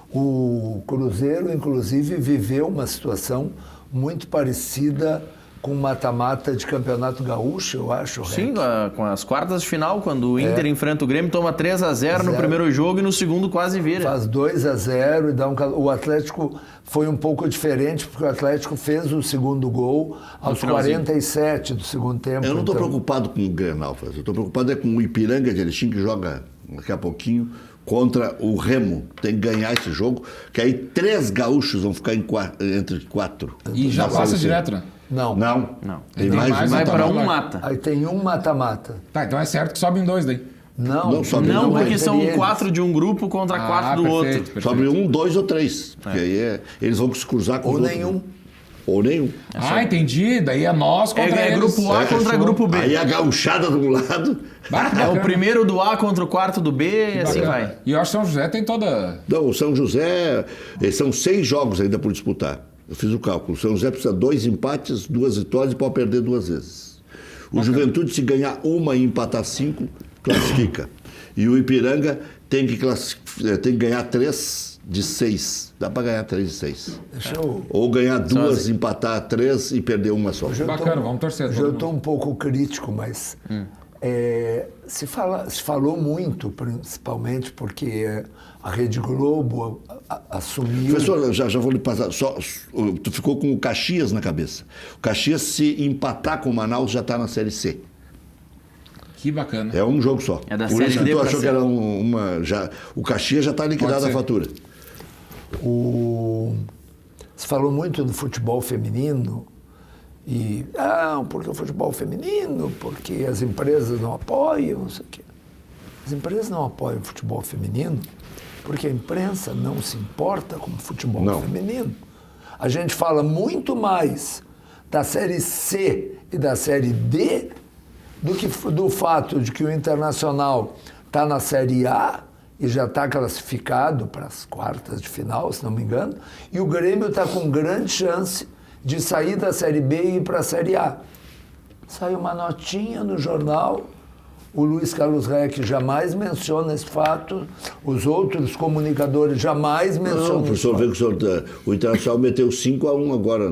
O Cruzeiro, inclusive, viveu uma situação muito parecida com o mata-mata de Campeonato Gaúcho, eu acho. Sim, com as quartas de final, quando o Inter enfrenta o Grêmio, toma 3-0 no primeiro jogo e no segundo quase vira. Faz 2-0 e dá o Atlético foi um pouco diferente, porque o Atlético fez o segundo gol aos 47 do segundo tempo. Eu não estou preocupado com o Grenal, eu estou preocupado com o Ipiranga de Erechim, que joga daqui a pouquinho contra o Remo. Tem que ganhar esse jogo, que aí 3 gaúchos vão ficar entre 4. E já passa direto, né? Não. Tem mais Vai para mata-mata. um mata. Aí tem um mata-mata. Tá, então é certo que sobem 2 daí. Não, Não, porque são eles. 4 de um grupo contra 4 do outro. Perfeito. Sobre 1, 2 ou 3. Porque aí eles vão se cruzar com Ou os outros. nenhum. Ou nenhum. Entendi. Daí é nós contra É eles. grupo A contra grupo B. Aí a gauchada de um lado. É o primeiro do A contra o quarto do B e assim vai. E eu acho que São José tem toda... Não, o São José, são 6 jogos ainda por disputar. Eu fiz o cálculo. O São José precisa 2 empates, 2 vitórias e pode perder 2 vezes. O Juventude, se ganhar uma e empatar 5, classifica. E o Ipiranga tem que ganhar 3 de 6. Dá para ganhar 3 de 6. Ou ganhar 2, empatar 3 e perder uma só. Bacana, vamos torcer. Eu estou um pouco crítico, mas se falou muito, principalmente porque a Rede Globo assumiu... Professor, já vou lhe passar. Tu ficou com o Caxias na cabeça. O Caxias, se empatar com o Manaus, já está na Série C. Que bacana. É um jogo só. É da Por Série isso que D tu pra achou que era o Caxias já está liquidada a fatura. Se falou muito do futebol feminino e porque o futebol feminino, porque as empresas não apoiam, não sei o quê. As empresas não apoiam o futebol feminino porque a imprensa não se importa com o futebol feminino. A gente fala muito mais da Série C e da Série D do fato de que o Internacional está na Série A e já está classificado para as quartas de final, se não me engano, e o Grêmio está com grande chance de sair da Série B e ir para a Série A. Sai uma notinha no jornal, o Luiz Carlos Reck jamais menciona esse fato, os outros comunicadores jamais mencionam Não, esse professor, vê fato. que o Internacional meteu 5-1 agora.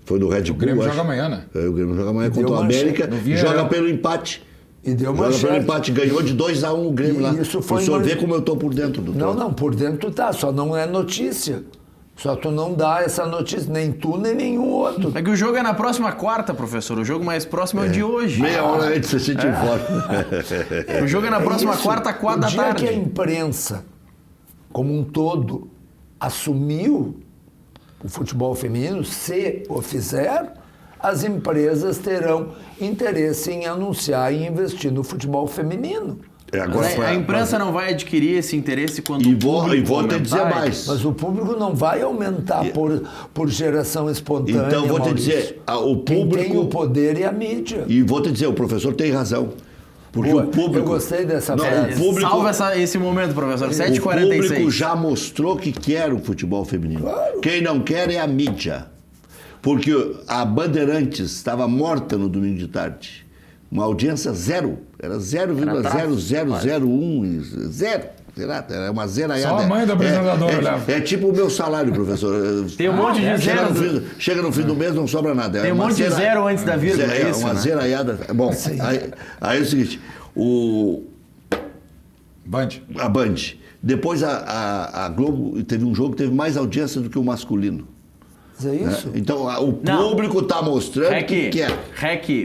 Foi no Red Bull. O Grêmio acho. joga amanhã, né? O Grêmio joga amanhã E contra deu o manchete. América No e Villarreal. joga pelo empate. E deu Joga pelo manchete. empate, ganhou de 2-1 o Grêmio E lá. isso O foi senhor uma- vê como eu estou por dentro do Não, troço. não, por dentro tá, só não é notícia. Só tu não dá essa notícia, nem tu, nem nenhum outro. É que o jogo é na próxima quarta, professor. O jogo mais próximo é o de hoje. Meia hora antes você te informa. O jogo é na próxima Isso. quarta, 4 da O dia tarde. que a imprensa, como um todo, assumiu o futebol feminino, se o fizer, as empresas terão interesse em anunciar e investir no futebol feminino. Agora, A imprensa não vai adquirir esse interesse quando E o vou público te dizer aumentar. mais. Mas o público não vai aumentar por geração espontânea. Então, vou te Maurício. dizer, o Quem tem o público... poder é a mídia. E vou te dizer, o professor tem razão. Porque Boa, o público... eu gostei dessa Não, frase. o público... Salva esse momento, professor. O 7h46. público já mostrou que quer o futebol feminino. Claro. Quem não quer é a mídia. Porque a Bandeirantes estava morta no domingo de tarde. Uma audiência zero. Era 0,0001. Zero. Será? Era uma zeraiada. Só a mãe do apresentador olhava. É tipo o meu salário, professor. Tem um monte de zero. Chega no fim do mês, não sobra nada. Tem um monte de zero antes da vírgula, é isso, uma né? zeraiada. Bom, aí é o seguinte. Band. A Band. Depois a Globo teve um jogo que teve mais audiência do que o masculino. Mas é isso. Então o Não. público está mostrando que quer.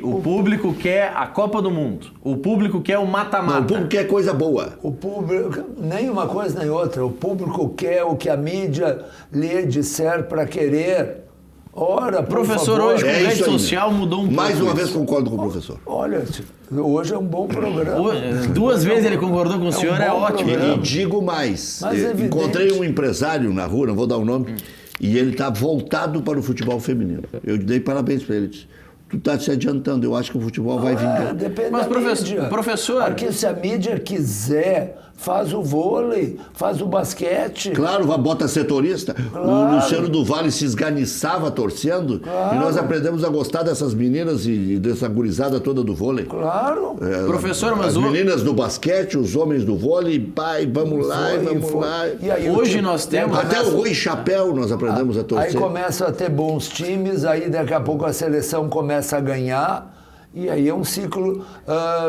O público quer a Copa do Mundo. O público quer o Não, o mata-mata. público quer coisa boa. O público, nem uma coisa nem outra. O público quer o que a mídia lhe disser para querer. Ora, por Professor, favor. hoje com rede isso aí. social mudou um pouco. Mais uma isso. vez concordo com o professor. Olha, hoje é um bom programa. Duas vezes ele concordou com o senhor, é bom ótimo. programa. E digo mais. Mas é evidente. Encontrei um empresário na rua, não vou dar o nome, e ele está voltado para o futebol feminino. Eu dei parabéns para ele. Disse, tu está se adiantando, eu acho que o futebol vai vingar. Depende Mas, da mídia. professor- Porque se a mídia quiser, faz o vôlei, faz o basquete. Claro, bota setorista. O Claro. Luciano do Vale se esganiçava torcendo. Claro. E nós aprendemos a gostar dessas meninas e dessa gurizada toda do vôlei. Claro. Professor, mas As meninas do basquete, os homens do vôlei, pai, vamos lá, Foi, vamos foi. lá. E aí, Hoje o time- nós temos- Até o Rui Chapéu nós aprendemos a Aí torcer. começa a ter bons times, aí daqui a pouco a seleção começa a ganhar, e aí é um ciclo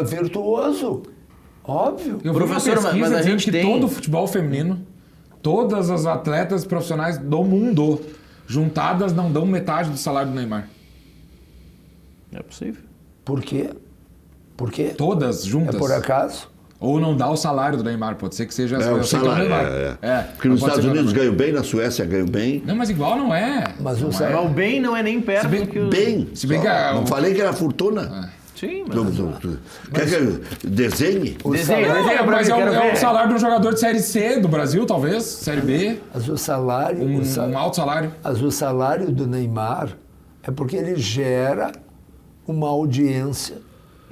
virtuoso. Óbvio. Eu vi uma Professor, pesquisa mas a dizendo gente que tem- todo o futebol feminino, todas as atletas profissionais do mundo, juntadas, não dão metade do salário do Neymar. É possível. Por quê? Por quê? Todas É juntas. por acaso? Ou não dá o salário do Neymar, pode ser que seja É, eu o sei que é o salário. Neymar. Porque nos não pode Estados ser Unidos o Neymar. ganham bem, na Suécia ganham bem. Não, mas igual não é. Mas o Mas o bem não é nem perto Se bem- do que o... Bem. Se bem só. que Não falei que era fortuna. Sim, mas... Quer que eu desenhe? Desenha, Mas desenha pra mas mim, é quero o ver. salário de um jogador de Série C do Brasil, talvez. Série B. Mas o salário, Um alto salário. mas o salário do Neymar é porque ele gera uma audiência.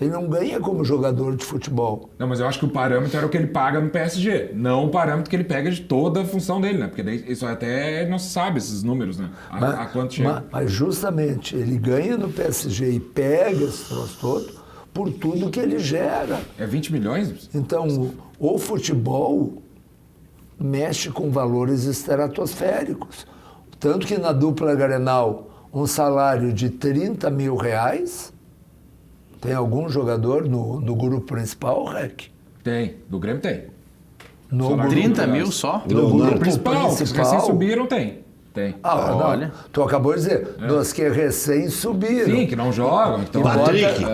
Ele não ganha como jogador de futebol. Não, mas eu acho que o parâmetro era o que ele paga no PSG, não o parâmetro que ele pega de toda a função dele, né? Porque daí isso até não se sabe esses números, né? A quanto chega. Mas justamente ele ganha no PSG e pega esse troço todo por tudo que ele gera. É 20 milhões? Então, o futebol mexe com valores estratosféricos. Tanto que na dupla Grenal, um salário de 30 mil reais, tem algum jogador no grupo principal, Rec? Tem. Do Grêmio tem. No Salário grupo, 30 mil só? no Não, grupo Principal, os que recém principal. subiram tem. Tem. Ah, Olha. não. Tu acabou de dizer, dos que recém subiram. Sim, que não jogam. Então, Patrick.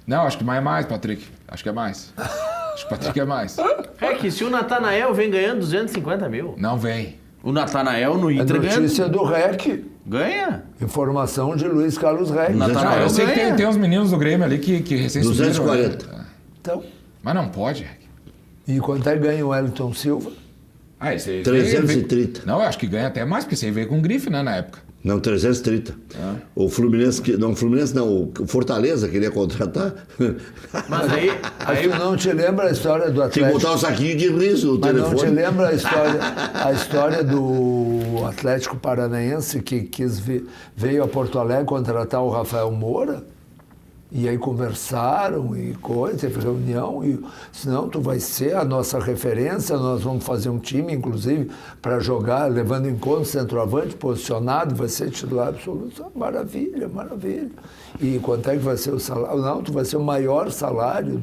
Não, acho que mais, Patrick. Acho que é mais. Acho que o Patrick é mais. É que se o Natanael vem ganhando 250 mil, Não vem. o Natanael no A Inter notícia do Rec, ganha. informação de Luiz Carlos Rec. Natanael Não, eu sei que ganha. tem uns meninos do Grêmio ali que recém 240. subiram. Né? Então, Mas não pode. e quanto é que ganha o Wellington Silva? Ah, esse aí 330. Não, eu acho que ganha até mais, porque esse aí veio com grife, né, na época. Não, 330. O Fluminense, o Fluminense não, o Fortaleza queria contratar. Mas aí Tu não te lembra a história do Tem que Atlético? botar um saquinho de riso no Mas telefone. não te lembra a história do Atlético Paranaense que veio a Porto Alegre contratar o Rafael Moura? E aí conversaram e coisa, teve reunião, e senão tu vai ser a nossa referência, nós vamos fazer um time, inclusive, para jogar, levando em conta o centroavante, posicionado, vai ser titular absoluto. Maravilha, maravilha. E quanto é que vai ser o salário? Não, tu vai ser o maior salário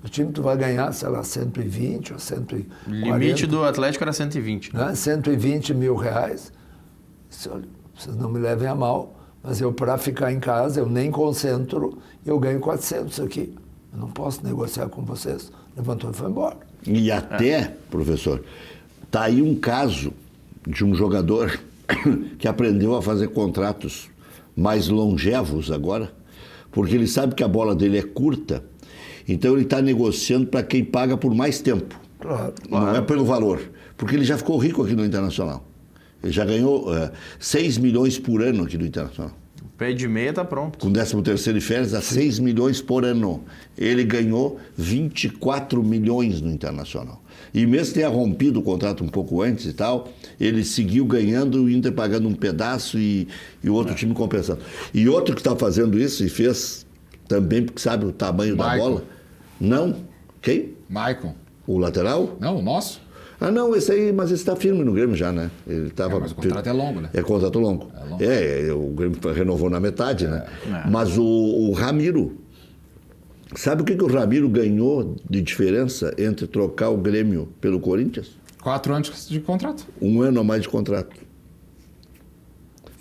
do time, tu vai ganhar, sei lá, 120 ou 140. o limite do Atlético era 120. Né? 120 mil reais. Olha, vocês não me levem a mal, mas eu, para ficar em casa, eu nem concentro, eu ganho 400 aqui. Eu não posso negociar com vocês. Levantou e foi embora. E até, professor, tá aí um caso de um jogador que aprendeu a fazer contratos mais longevos agora, porque ele sabe que a bola dele é curta, então ele está negociando para quem paga por mais tempo. Claro. Não é pelo valor, porque ele já ficou rico aqui no Internacional. Ele já ganhou 6 milhões por ano aqui no Internacional. O pé de meia tá pronto. Com 13º e férias, dá 6 milhões por ano. Ele ganhou 24 milhões no Internacional. E mesmo que tenha rompido o contrato um pouco antes e tal, ele seguiu ganhando, o Inter pagando um pedaço e o outro time compensando. E outro que está fazendo isso e fez também porque sabe o tamanho da Maicon. bola. Não. Quem? Maicon. O lateral? Não, o nosso? Ah, não, esse aí, mas esse está firme no Grêmio já, né? Ele tava, mas o contrato é longo, né? É contrato longo. É longo. O Grêmio renovou na metade, né? Mas o Ramiro, sabe o que o Ramiro ganhou de diferença entre trocar o Grêmio pelo Corinthians? 4 anos de contrato. 1 ano a mais de contrato.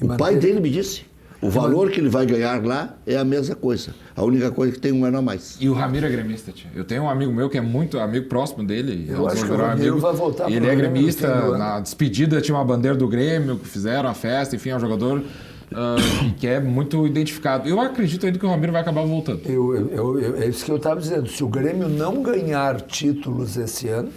E O pai manteve- dele me disse. O valor que ele vai ganhar lá é a mesma coisa. A única coisa é que tem 1 ano a mais. E o Ramiro é gremista, tia. Eu tenho um amigo meu que é muito amigo próximo dele. Eu acho que o virou Ramiro vai voltar Ele pro é Grêmio no gremista. fim do ano. Na despedida tinha uma bandeira do Grêmio, que fizeram a festa, enfim, é um jogador que é muito identificado. Eu acredito ainda que o Ramiro vai acabar voltando. É isso que eu estava dizendo. Se o Grêmio não ganhar títulos esse ano,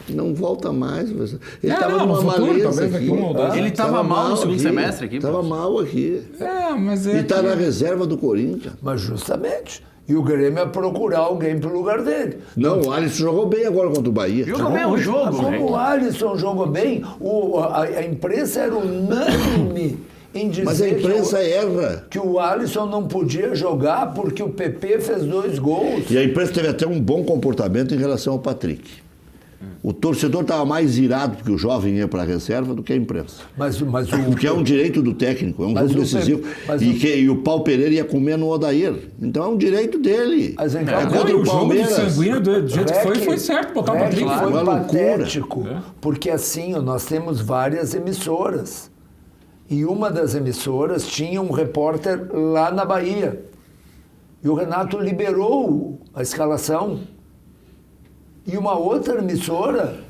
Não volta mais. Ele É, estava não, no numa futuro, maleza talvez daqui aqui. 1 ou 2 Ele estava mal no segundo semestre aqui, Estava pô. mal aqui. É, mas é. E está que- na reserva do Corinthians. mas justamente. E o Grêmio é procurar alguém pro lugar dele. Não, o Alisson jogou bem agora contra o Bahia. Jogou bem o jogo, Como né? o Alisson jogou bem, a imprensa era unânime em dizer Mas a imprensa que, erra. que o Alisson não podia jogar porque o PP fez 2 gols. E a imprensa teve até um bom comportamento em relação ao Patrick. O torcedor estava mais irado porque o jovem ia para a reserva do que a imprensa. Mas o Porque é um direito do técnico, é um Mas jogo o decisivo. Pepe- mas E o Paulo Pereira ia comer no Odair. Então é um direito dele. Mas vem cá, É não, contra e o o jogo de Palmeiras. sanguíneo, do jeito que Rec- foi certo botar o Rec Patrick. foi Uma loucura. patético, porque assim, nós temos várias emissoras. E uma das emissoras tinha um repórter lá na Bahia. E o Renato liberou a escalação. E uma outra emissora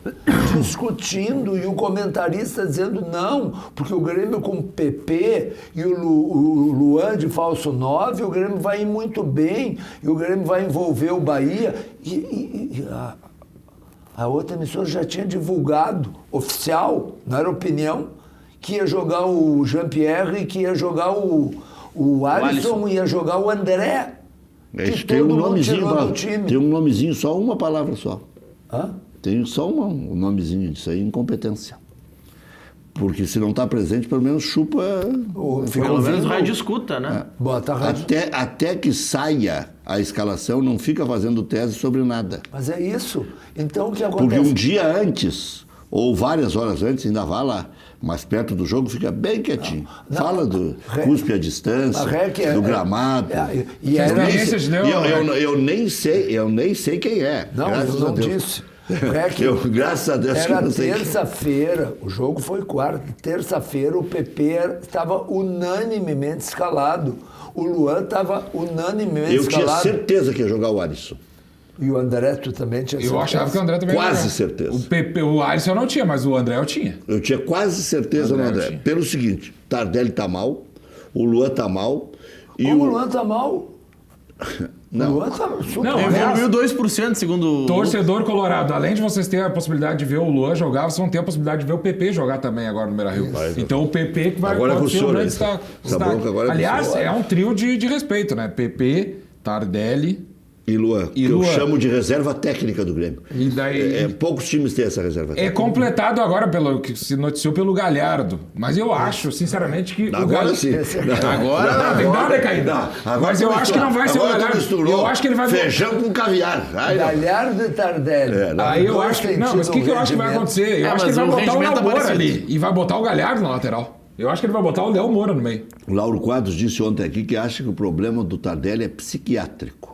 discutindo e o comentarista dizendo não, porque o Grêmio com o PP e o Luan de falso 9, o Grêmio vai ir muito bem e o Grêmio vai envolver o Bahia. E a outra emissora já tinha divulgado, oficial, não era opinião, que ia jogar o Jean-Pierre e que ia jogar o Alisson e ia jogar o André. Isso Que tem um todo mundo nomezinho, tirou do time. tem um nomezinho, só uma palavra só. Hã? Tem só um nomezinho disso aí, incompetência. Porque se não está presente, pelo menos chupa. Fica Pelo menos ouvindo- vai discuta, né? Bota a rádio. Até que saia a escalação, não fica fazendo tese sobre nada. Mas é isso. Então o que Porque acontece? um dia antes, ou várias horas antes, ainda vai lá. Mas perto do jogo fica bem quietinho. Não. Fala do Re- cuspe à distância, A REC é- do gramado. e era- Eu nem Experiência sei- de Leão, eu nem sei quem é. Não, graças eu a não Deus. disse. REC, Graças a Deus que eu era não sei quem é. terça-feira, o jogo foi quarta. Terça-feira o PP estava unanimemente escalado. O Luan estava unanimemente Eu tinha escalado. certeza que ia jogar o Alisson. E o André, tu também tinha Eu achava que o André também Quase era. certeza. O PP, o Alisson eu não tinha, mas o André eu tinha. Eu tinha quase certeza no André, André. eu tinha. Pelo seguinte, Tardelli tá mal, o Luan tá mal. E Como o o Luan tá mal? Não. O Luan tá super. Não, Evoluiu 2% segundo... Torcedor colorado, além de vocês terem a possibilidade de ver o Luan jogar, vocês vão ter a possibilidade de ver o PP jogar também agora no Beira-Rio. Então o PP que vai Agora pode com o ser o senhor, grande essa destaque. bronca agora é com o Aliás, senhor. é um trio de respeito, né? PP, Tardelli E Luan, que Luan. eu chamo de reserva técnica do Grêmio. e daí... Poucos times têm essa reserva É técnica. completado agora pelo que se noticiou pelo Galhardo. Mas eu acho, sinceramente, que Agora sim. Agora- tem que dar uma decaída. Mas eu acho que não vai ser o Agora tu Galhardo. misturou Eu acho que ele vai... feijão com caviar. Ai, não. Galhardo e Tardelli. não. Aí eu Dois acho que... têm Não, mas o tido que eu acho que vai rendimento. acontecer? Eu acho que mas ele vai o botar o rendimento Léo tá Moura parecido. ali. E vai botar o Galhardo na lateral. Eu acho que ele vai botar o Léo Moura no meio. O Lauro Quadros disse ontem aqui que acha que o problema do Tardelli é psiquiátrico.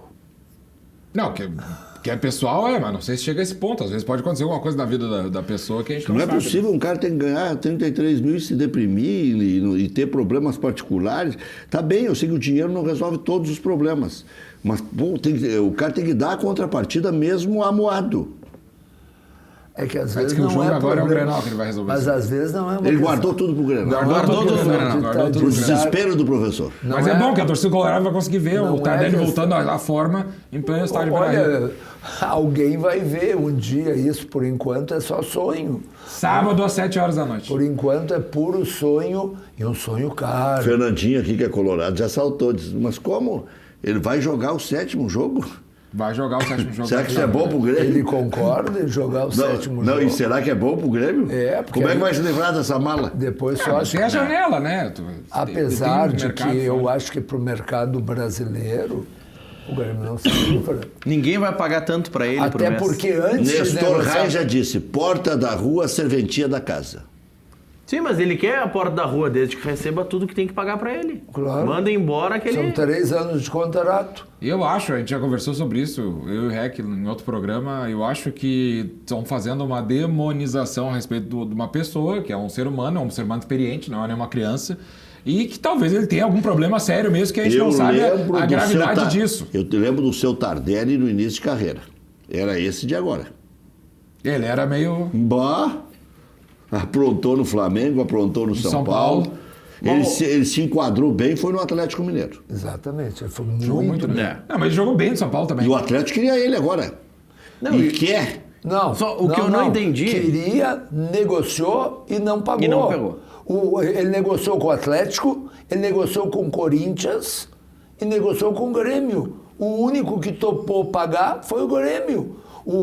Não, que é pessoal, mas não sei se chega a esse ponto. Às vezes pode acontecer alguma coisa na vida da pessoa que a gente não Não é sabe. possível um cara ter que ganhar 33 mil e se deprimir e ter problemas particulares. Tá bem, eu sei que o dinheiro não resolve todos os problemas. Mas pô, o cara tem que dar a contrapartida mesmo amuado. É que às Mas vezes que o não jogo é agora é o problema. Grenal que ele vai resolver Mas isso. às vezes não é uma Ele questão. guardou tudo pro Grêmio. Guardou tudo pro Grêmio. Guardou tudo Pro pro Grêmio. desespero do professor. Não Mas é é- bom que a torcida colorada vai conseguir ver Não o Tardelli é voltando à forma em pleno estádio Beira-Rio. Olha, alguém vai ver um dia isso. Por enquanto é só sonho. Sábado às 7 horas da noite. Por enquanto é puro sonho e um sonho caro. Fernandinho aqui, que é colorado, já saltou. Disse, mas como? Ele vai jogar o 7º jogo? Vai jogar o 7º jogo. Será que isso é bom pro Grêmio? Ele concorda em jogar o sétimo Não, jogo. e será que é bom pro Grêmio? É, porque Como é que aí- vai se livrar dessa mala? Depois só Tem a janela, né? Apesar Tem de mercado que eu fora. acho que para o mercado brasileiro o Grêmio não se livra. Ninguém vai pagar tanto pra ele por Até mês. porque antes de Nestor negociar... Reis já disse, porta da rua, serventia da casa. Sim, mas ele quer a porta da rua, desde que receba tudo que tem que pagar pra ele. Claro. Manda embora que São ele... 3 anos de contrato. Eu acho, a gente já conversou sobre isso, eu e o Rec, em outro programa, eu acho que estão fazendo uma demonização a respeito de uma pessoa, que é um ser humano experiente, não é nenhuma criança, e que talvez ele tenha algum problema sério mesmo, que a gente não sabe a gravidade disso. Eu te lembro do seu Tardelli no início de carreira. Era esse de agora. Ele era meio... Bah, aprontou no Flamengo, aprontou no São São Paulo. Paulo. Ele se enquadrou bem, foi no Atlético Mineiro. Exatamente. Ele foi Jogou muito bem. É. Não, mas ele jogou bem no São Paulo também. E o Atlético queria ele agora. Não, e e- quer. Não, Só o que eu não entendi- Queria, negociou e não pagou. E não pegou. Ele negociou com o Atlético, ele negociou com o Corinthians e negociou com o Grêmio. O único que topou pagar foi o Grêmio.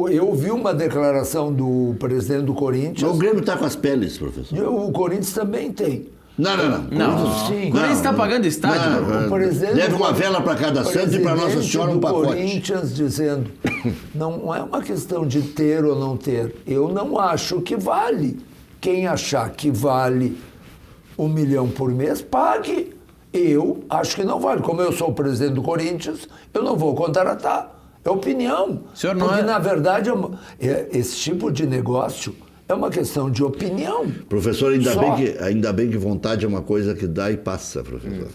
Eu vi uma declaração do presidente do O Corinthians. Grêmio está com as peles, professor. O Corinthians também tem. Não. Não, Sim. o Corinthians está pagando estádio. Não. O presidente Leve do- uma vela para cada santo e para Nossa presidente Senhora um do pacote. Corinthians dizendo, não é uma questão de ter ou não ter. Eu não acho que vale. Quem achar que vale 1 milhão por mês, pague. Eu acho que não vale. Como eu sou o presidente do Corinthians, eu não vou contratar. É opinião. O senhor não Porque, é- na verdade, esse tipo de negócio é uma questão de opinião. Professor, ainda Só. bem que vontade é uma coisa que dá e passa, professor.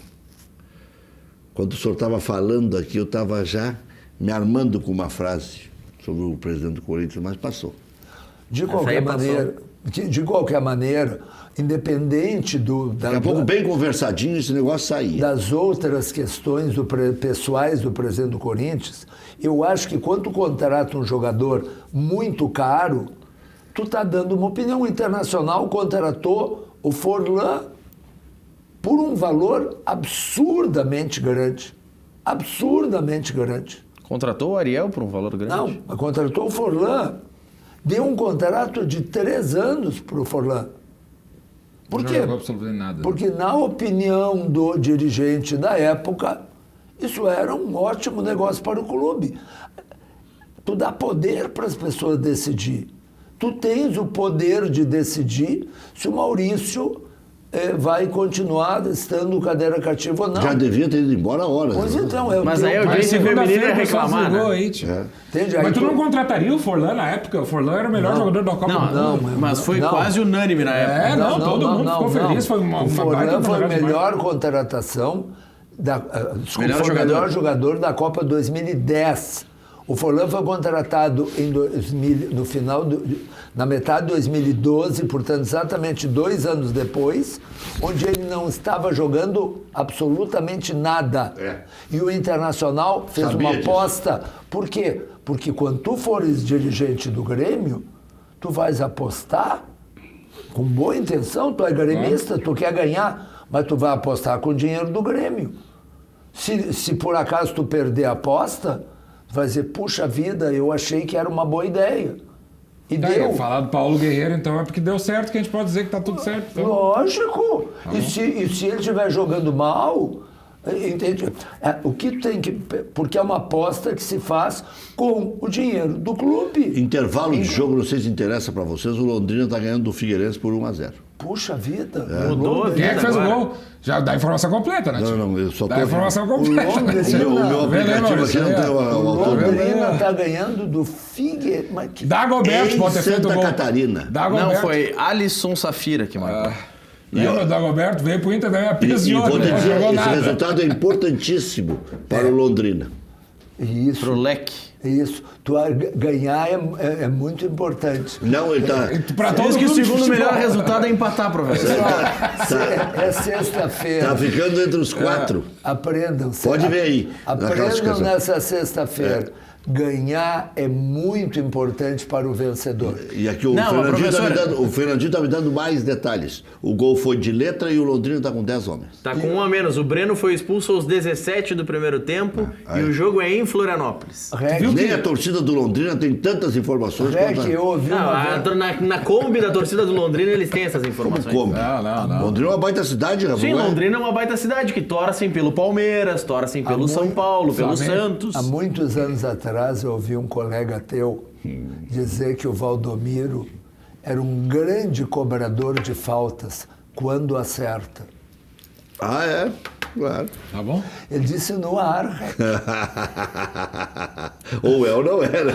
Quando o senhor estava falando aqui, eu estava já me armando com uma frase sobre o presidente do Corinthians, mas passou. De aí qualquer passou. maneira, de qualquer maneira, independente Daqui a pouco, bem conversadinho, esse negócio saía. das outras questões pessoais do presidente do Corinthians, eu acho que quando tu contrata um jogador muito caro, tu tá dando uma opinião. O Internacional contratou o Forlan por um valor absurdamente grande. Absurdamente grande. Contratou o Ariel por um valor grande? Não, mas contratou o Forlan. Deu um contrato de 3 anos para o Forlan. Por Não quê? jogou absolutamente nada. Porque, na opinião do dirigente da época, isso era um ótimo negócio para o clube. Tu dá poder para as pessoas decidir. Tu tens o poder de decidir se o Maurício vai continuar estando cadeira cativa ou não. Já devia ter ido embora há horas. Pois né? então, é o Mas teu- aí eu Mas disse feminino segunda-feira ia o pessoal reclamar, desligou né? aí, tio. Entende? Aí Mas tu tu- não contrataria o Forlan na época? O Forlan era o melhor jogador da Copa do Mundo. Não, Não, mas foi não. quase unânime na época. É, não, todo mundo ficou feliz. Foi uma O baita Forlan foi a temporada demais. melhor contratação, foi o Melhor melhor jogador. jogador da Copa 2010. O Forlan foi contratado na metade de 2012, portanto, exatamente 2 anos depois, onde ele não estava jogando absolutamente nada. E o Internacional fez uma aposta. Por quê? Porque quando tu fores dirigente do Grêmio, tu vais apostar com boa intenção, tu é gremista, tu quer ganhar, mas tu vai apostar com o dinheiro do Grêmio. Se por acaso tu perder a aposta, tu vai dizer, puxa vida, eu achei que era uma boa ideia. E deu. Falar do Paulo Guerreiro, então, é porque deu certo, que a gente pode dizer que tá tudo certo. Então. Lógico. E se ele estiver jogando mal, entende? O que tem que... Porque é uma aposta que se faz com o dinheiro do clube. Intervalo de jogo, não sei se interessa para vocês, o Londrina está ganhando do Figueirense por 1-0. Puxa vida. Mudou a vida. Quem é que fez agora. o gol? Já dá a informação completa, né? Não, eu só tô... Dá a informação completa. O meu aplicativo aqui não tem o autor. Londrina está ganhando do Figueirense. Dagoberto pode ter feito o Santa gol. Catarina. Dagoberto. Não, foi Alisson Safira que marcou. Lembra, o Dagoberto veio pro Inter, daí a E pisou, vou te não dizer, jogou esse nada. resultado é importantíssimo para o Londrina. Isso. Pro leque. Isso. Ganhar é muito importante. Não, ele está... Pra todos Diz que o clube de segundo futebol. melhor resultado é empatar, professor. É sexta-feira. Tá ficando entre os 4. Aprendam. Pode ver aí, na Aprendam classificação. nessa sexta-feira. Ganhar é muito importante para o vencedor. E aqui o Não, Fernandinho está me dando mais detalhes. O gol foi de letra e o Londrina está com 10 homens. Tá com 1 a menos. O Breno foi expulso aos 17 do primeiro tempo e o jogo é em Florianópolis. Nem a torcida do Londrina tem tantas informações quanto Eu ouvi uma vez. Na Kombi da torcida do Londrina eles têm essas informações. Como? Não. Londrina é uma baita cidade, rapaz. Sim, não é? Londrina é uma baita cidade que torcem pelo Palmeiras, torcem pelo São Paulo, pelo Santos. Há muitos anos atrás eu ouvi um colega teu dizer que o Valdomiro era um grande cobrador de faltas quando acerta. Ah, é? Claro. Tá bom? Ele disse no ar. Ou é ou não é, né?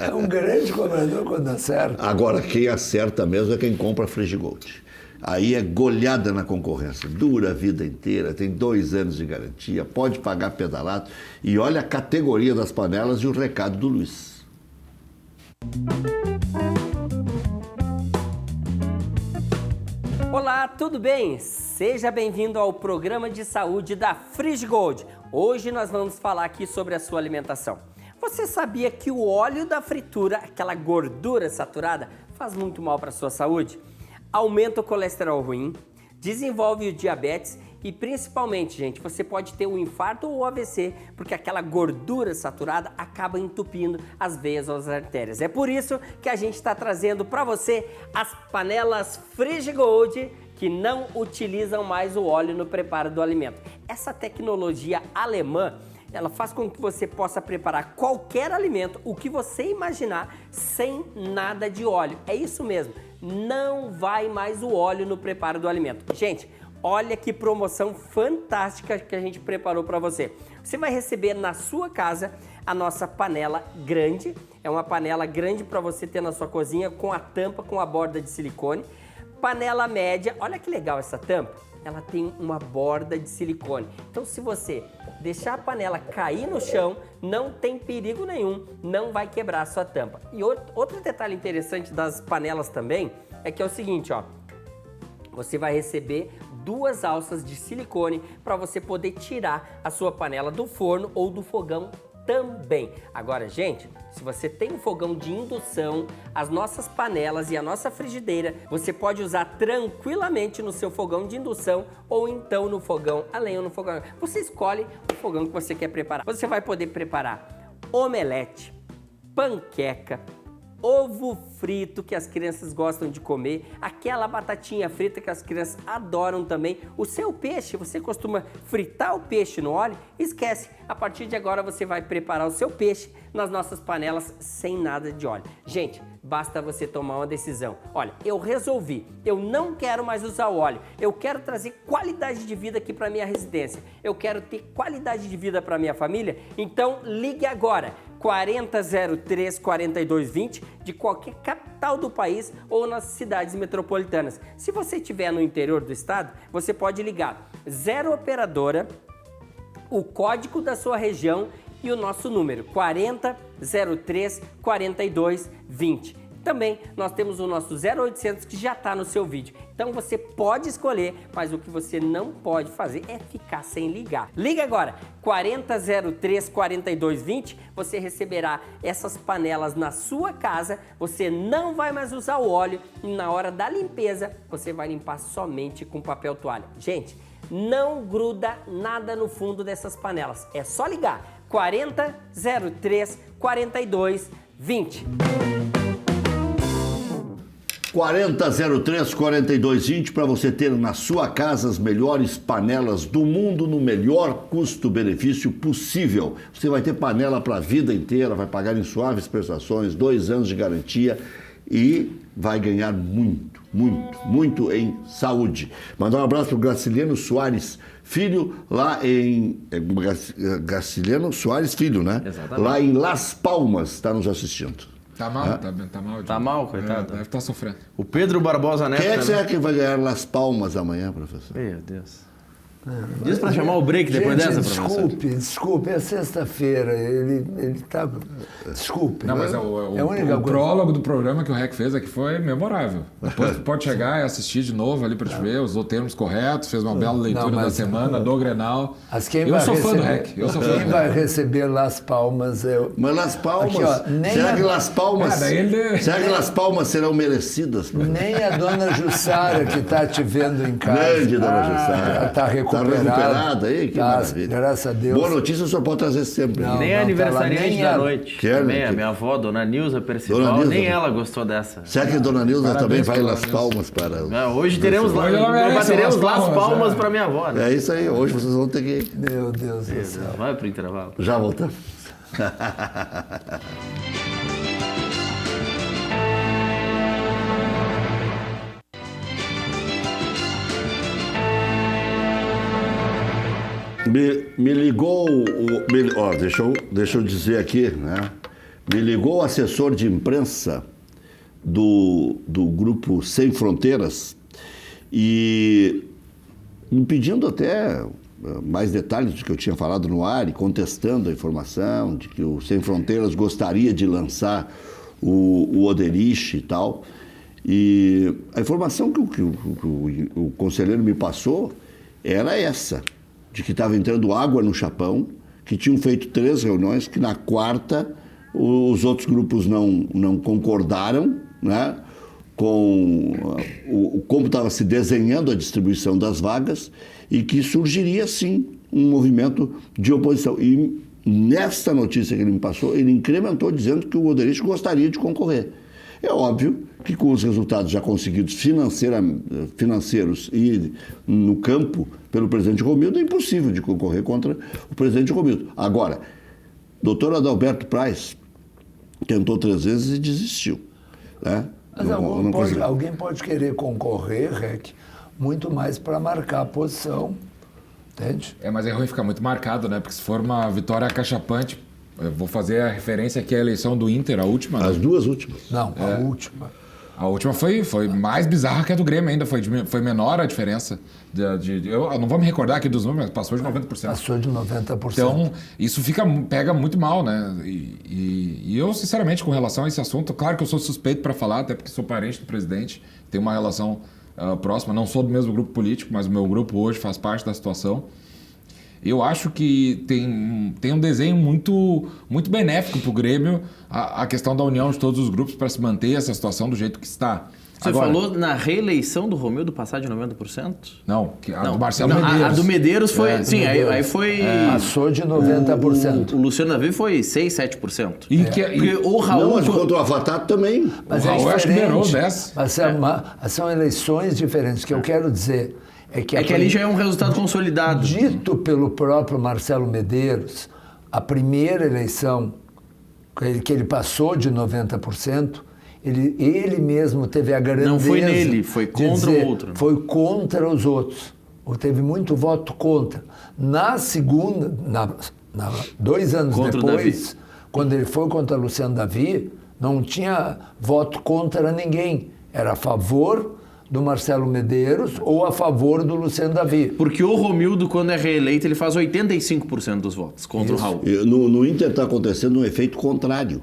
É um grande cobrador quando acerta. Agora, quem acerta mesmo é quem compra Frigigold. Aí é goleada na concorrência, dura a vida inteira, tem 2 anos de garantia, pode pagar pedalado. E olha a categoria das panelas e o recado do Luiz. Olá, tudo bem? Seja bem-vindo ao programa de saúde da Frigigold. Hoje nós vamos falar aqui sobre a sua alimentação. Você sabia que o óleo da fritura, aquela gordura saturada, faz muito mal para a sua saúde? Aumenta o colesterol ruim, desenvolve o diabetes e principalmente, gente, você pode ter um infarto ou AVC, porque aquela gordura saturada acaba entupindo as veias ou as artérias. É por isso que a gente está trazendo para você as panelas Frigigold, que não utilizam mais o óleo no preparo do alimento. Essa tecnologia alemã, ela faz com que você possa preparar qualquer alimento, o que você imaginar, sem nada de óleo. É isso mesmo, não vai mais o óleo no preparo do alimento. Gente, olha que promoção fantástica que a gente preparou para você. Você vai receber na sua casa a nossa panela grande. É uma panela grande para você ter na sua cozinha, com a tampa, com a borda de silicone. Panela média, olha que legal essa tampa. Ela tem uma borda de silicone. Então, se você deixar a panela cair no chão, não tem perigo nenhum, não vai quebrar a sua tampa. E outro detalhe interessante das panelas também é que é o seguinte, ó. Você vai receber 2 alças de silicone para você poder tirar a sua panela do forno ou do fogão também. Agora, gente, se você tem um fogão de indução, as nossas panelas e a nossa frigideira, você pode usar tranquilamente no seu fogão de indução ou então no fogão a lenha ou no fogão. Você escolhe o fogão que você quer preparar. Você vai poder preparar omelete, panqueca, ovo frito que as crianças gostam de comer, aquela batatinha frita que as crianças adoram também, o seu peixe, você costuma fritar o peixe no óleo? Esquece, a partir de agora você vai preparar o seu peixe nas nossas panelas sem nada de óleo. Gente, basta você tomar uma decisão. Olha, eu resolvi, eu não quero mais usar o óleo, eu quero trazer qualidade de vida aqui para minha residência, eu quero ter qualidade de vida para minha família, então ligue agora, 4003-4220 de qualquer capital do país ou nas cidades metropolitanas. Se você estiver no interior do estado, você pode ligar 0 operadora, o código da sua região e o nosso número 40 03 42 20. Também nós temos o nosso 0800 que já está no seu vídeo. Então você pode escolher, mas o que você não pode fazer é ficar sem ligar. Liga agora, 40 03 42 20, você receberá essas panelas na sua casa, você não vai mais usar o óleo e na hora da limpeza você vai limpar somente com papel toalha. Gente, não gruda nada no fundo dessas panelas, é só ligar, 40 03 42 20. 4003-4220 para você ter na sua casa as melhores panelas do mundo no melhor custo-benefício possível. Você vai ter panela para a vida inteira, vai pagar em suaves prestações, 2 anos de garantia e vai ganhar muito, muito, muito em saúde. Mandar um abraço para o Graciliano Soares Filho, lá em... Graciliano Soares Filho, né? Exatamente. Lá em Las Palmas, está nos assistindo. Tá mal, tá mal. Tá mal, coitado. Deve estar sofrendo. O Pedro Barbosa Neto. Quem é que também. será que vai ganhar Las Palmas amanhã, professor? Meu Deus. Diz pra chamar o break depois Gente, dessa, professor. Desculpe, é sexta-feira, ele tá... Desculpe. Não, mas é a única o coisa. prólogo do programa que o REC fez aqui foi memorável. Depois tu pode chegar e assistir de novo ali pra te ver, usou termos corretos, fez uma bela leitura da semana, do Grenal. Eu sou fã do REC. Quem vai receber Las Palmas é o... Mas Las Palmas, Aqui, ó, será que Las Palmas, será que Las Palmas serão merecidas? Nem a dona Jussara que está te vendo em casa. Grande dona Jussara. Está recuperada. Está recuperada aí? Que maravilha. Graças a Deus. Boa notícia só pode trazer sempre. Não, Nem a aniversariante nem da ela. noite. Quer, Também, né? a minha avó, Dona Nilza Percival, Dona Nilza, nem né? ela gostou dessa. Será que a dona Nilza também vai pela Las Palmas para... Hoje teremos Hoje ela merece bateremos Las Las Palmas, Palmas é. pra minha avó, né? É isso aí, hoje vocês vão ter que... Meu Deus do céu. Vai pro intervalo. Já voltamos. Me ligou, deixa eu dizer aqui, né? Me ligou o assessor de imprensa do grupo Sem Fronteiras e me pedindo até mais detalhes do que eu tinha falado no ar e contestando a informação de que o Sem Fronteiras gostaria de lançar o Oderich e tal. E a informação que o conselheiro me passou era essa, de que estava entrando água no chapão, que tinham feito 3 reuniões, que na quarta os outros grupos não concordaram, né, com como estava se desenhando a distribuição das vagas e que surgiria, sim, um movimento de oposição. E nesta notícia que ele me passou, ele incrementou dizendo que o Oderich gostaria de concorrer. É óbvio que com os resultados já conseguidos financeiros e no campo pelo presidente Romildo, é impossível de concorrer contra o presidente Romildo. Agora, doutor Adalberto Praz tentou 3 vezes e desistiu, né? Mas alguém pode querer concorrer, Rec, muito mais para marcar a posição, entende? Mas é ruim ficar muito marcado, né? Porque se for uma vitória acachapante, eu vou fazer a referência aqui à eleição do Inter, a última. As 2 últimas. Não, a última. A última foi mais bizarra que a do Grêmio ainda, foi menor a diferença. Eu não vou me recordar aqui dos números, mas passou de 90%. Passou de 90%. Então, isso pega muito mal, né? E eu, sinceramente, com relação a esse assunto, claro que eu sou suspeito para falar, até porque sou parente do presidente, tenho uma relação próxima, não sou do mesmo grupo político, mas o meu grupo hoje faz parte da situação. Eu acho que tem um desenho muito, muito benéfico para o Grêmio, a questão da união de todos os grupos para se manter essa situação do jeito que está. Você falou na reeleição do Romildo passar de 90%? Não, do Marcelo Medeiros. A do Medeiros foi... sim, aí foi... Passou de 90%. O Luciano Davi foi 6, 7%. Porque o Raul... Não, mas contra o Afatato também. Mas o Raul acho que beirou 10. Mas são eleições diferentes. O que eu quero dizer é que ali já é um resultado consolidado. Dito pelo próprio Marcelo Medeiros, a primeira eleição que ele passou de 90%, ele mesmo teve a grandeza... Não foi nele, foi contra o outro. Foi contra os outros. Teve muito voto contra. Na segunda, 2 anos contra depois, quando ele foi contra Luciano Davi, não tinha voto contra ninguém. Era a favor do Marcelo Medeiros ou a favor do Luciano Davi. Porque o Romildo, quando é reeleito, ele faz 85% dos votos contra o Raul. No Inter está acontecendo um efeito contrário.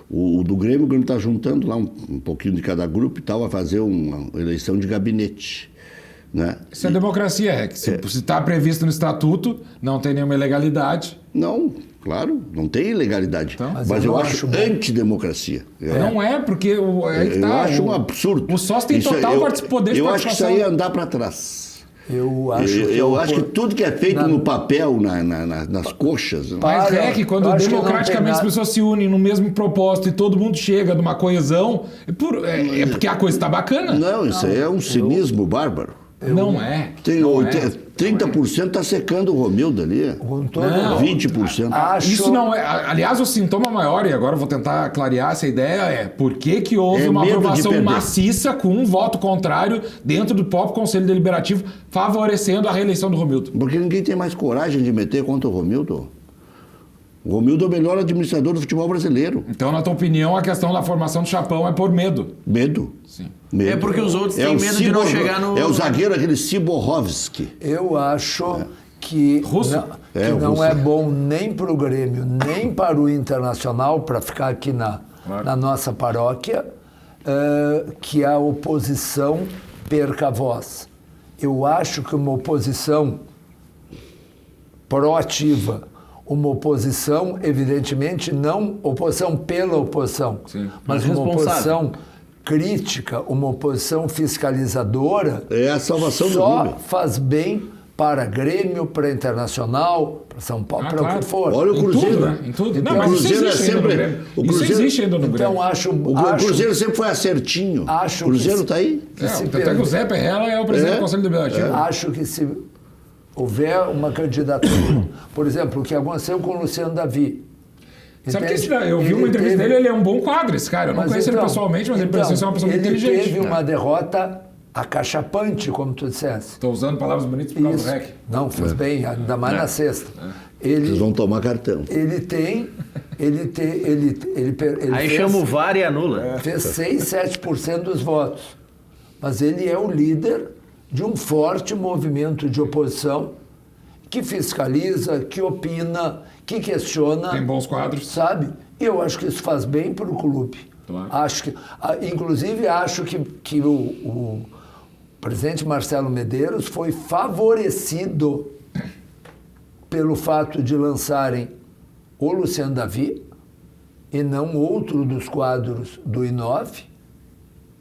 O do Grêmio está juntando lá um pouquinho de cada grupo e tal, vai fazer uma eleição de gabinete. Né? Isso é democracia, Se está previsto no estatuto, não tem nenhuma ilegalidade. Não, claro, não tem ilegalidade. Então, mas eu acho antidemocracia. Não é, porque eu acho um absurdo. O sócio tem total poder de Eu acho que isso participação. aí é andar para trás. Eu acho que tudo que é feito no papel, nas coxas... Mas é que quando democraticamente as pessoas se unem no mesmo propósito e todo mundo chega numa coesão, é porque a coisa está bacana. Não, isso aí é um cinismo bárbaro. Não é. Tem 30% está secando o Romildo ali. Com todo Não. 20%. Isso não é. Aliás, o sintoma maior, e agora eu vou tentar clarear essa ideia, é por que houve uma medo de aprovação perder. maciça com um voto contrário dentro do próprio Conselho Deliberativo, favorecendo a reeleição do Romildo. Porque ninguém tem mais coragem de meter contra o Romildo. O Romildo é o melhor administrador do futebol brasileiro. Então, na tua opinião, a questão da formação do Chapão é por medo. Medo. Sim. Medo. É porque os outros têm medo de não chegar no... É o zagueiro, aquele Ciborowski. Eu acho que Russo? não russo. é bom nem para o Grêmio, nem para o Internacional, para ficar aqui na nossa paróquia, que a oposição perca a voz. Eu acho que uma oposição proativa, uma oposição, evidentemente, não oposição pela oposição, mas uma oposição crítica, uma oposição fiscalizadora, É a salvação do só clube. faz bem para Grêmio, para Internacional, para São Paulo, para o que for. Olha o Em Cruzeiro. tudo, né? Em tudo. Então, Não, mas o isso Cruzeiro existe é ainda no sempre- Grêmio. o Isso Cruzeiro- existe ainda no Grêmio. Então acho O Cruzeiro sempre foi acertinho. Acho o Cruzeiro que- está aí. Até que o Zé Perrella é o presidente do Conselho Deliberativo. Acho que se houver uma candidatura, por exemplo, o que aconteceu com o Luciano Davi. Sabe que Entende? eu vi uma Ele entrevista teve- dele, ele é um bom quadro, esse cara. Eu não conheço ele pessoalmente, mas ele parece ser uma pessoa muito ele inteligente. teve uma derrota acachapante, como tu disseste. Estou usando palavras bonitas por causa do Isso. REC. Não, fez bem, ainda mais na sexta. Vocês Ele, vão tomar cartão. ele Aí fez- chama o VAR e anula. fez 6, 7% dos votos. Mas ele é o líder de um forte movimento de oposição que fiscaliza, que opina, que questiona. Tem bons quadros. Sabe? E eu acho que isso faz bem para o clube. Claro. Acho que, inclusive, acho que o presidente Marcelo Medeiros foi favorecido pelo fato de lançarem o Luciano Davi e não outro dos quadros do I9,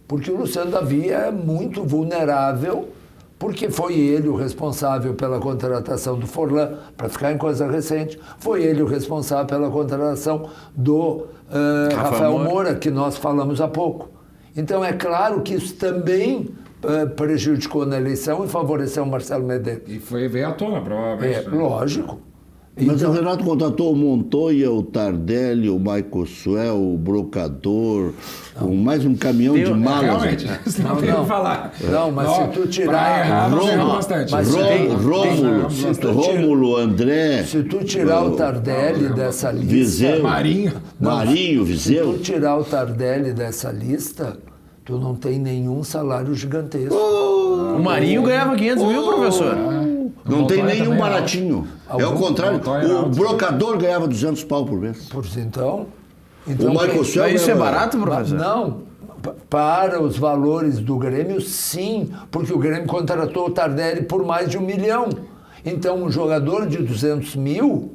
porque o Luciano Davi é muito vulnerável, porque foi ele o responsável pela contratação do Forlan, para ficar em coisa recente, foi ele o responsável pela contratação do Rafael Moura, que nós falamos há pouco. Então é claro que isso também prejudicou na eleição e favoreceu o Marcelo Medeiros. E veio à tona, provavelmente. Lógico. Mas o Renato contratou o Montoya, o Tardelli, o Michael Suel, o Brocador, mais um caminhão de malas. Realmente, você não tem o que falar. Não, mas se tu tirar... bastante. Mas Rômulo, André... Se tu tirar o Tardelli dessa lista... Viseu, Marinho. Marinho, Se Viseu. tu tirar o Tardelli dessa lista, tu não tem nenhum salário gigantesco. O Marinho ganhava 500 mil, professor. Não tem Montoya nenhum também baratinho. É o contrário. Montoya era O alto. Brocador ganhava 200 pau por mês. Então O Michael quem- Suel Mas isso é ganhava- barato, professor? Não, para os valores do Grêmio, sim, porque o Grêmio contratou o Tardelli por mais de 1 milhão. Então, um jogador de 200 mil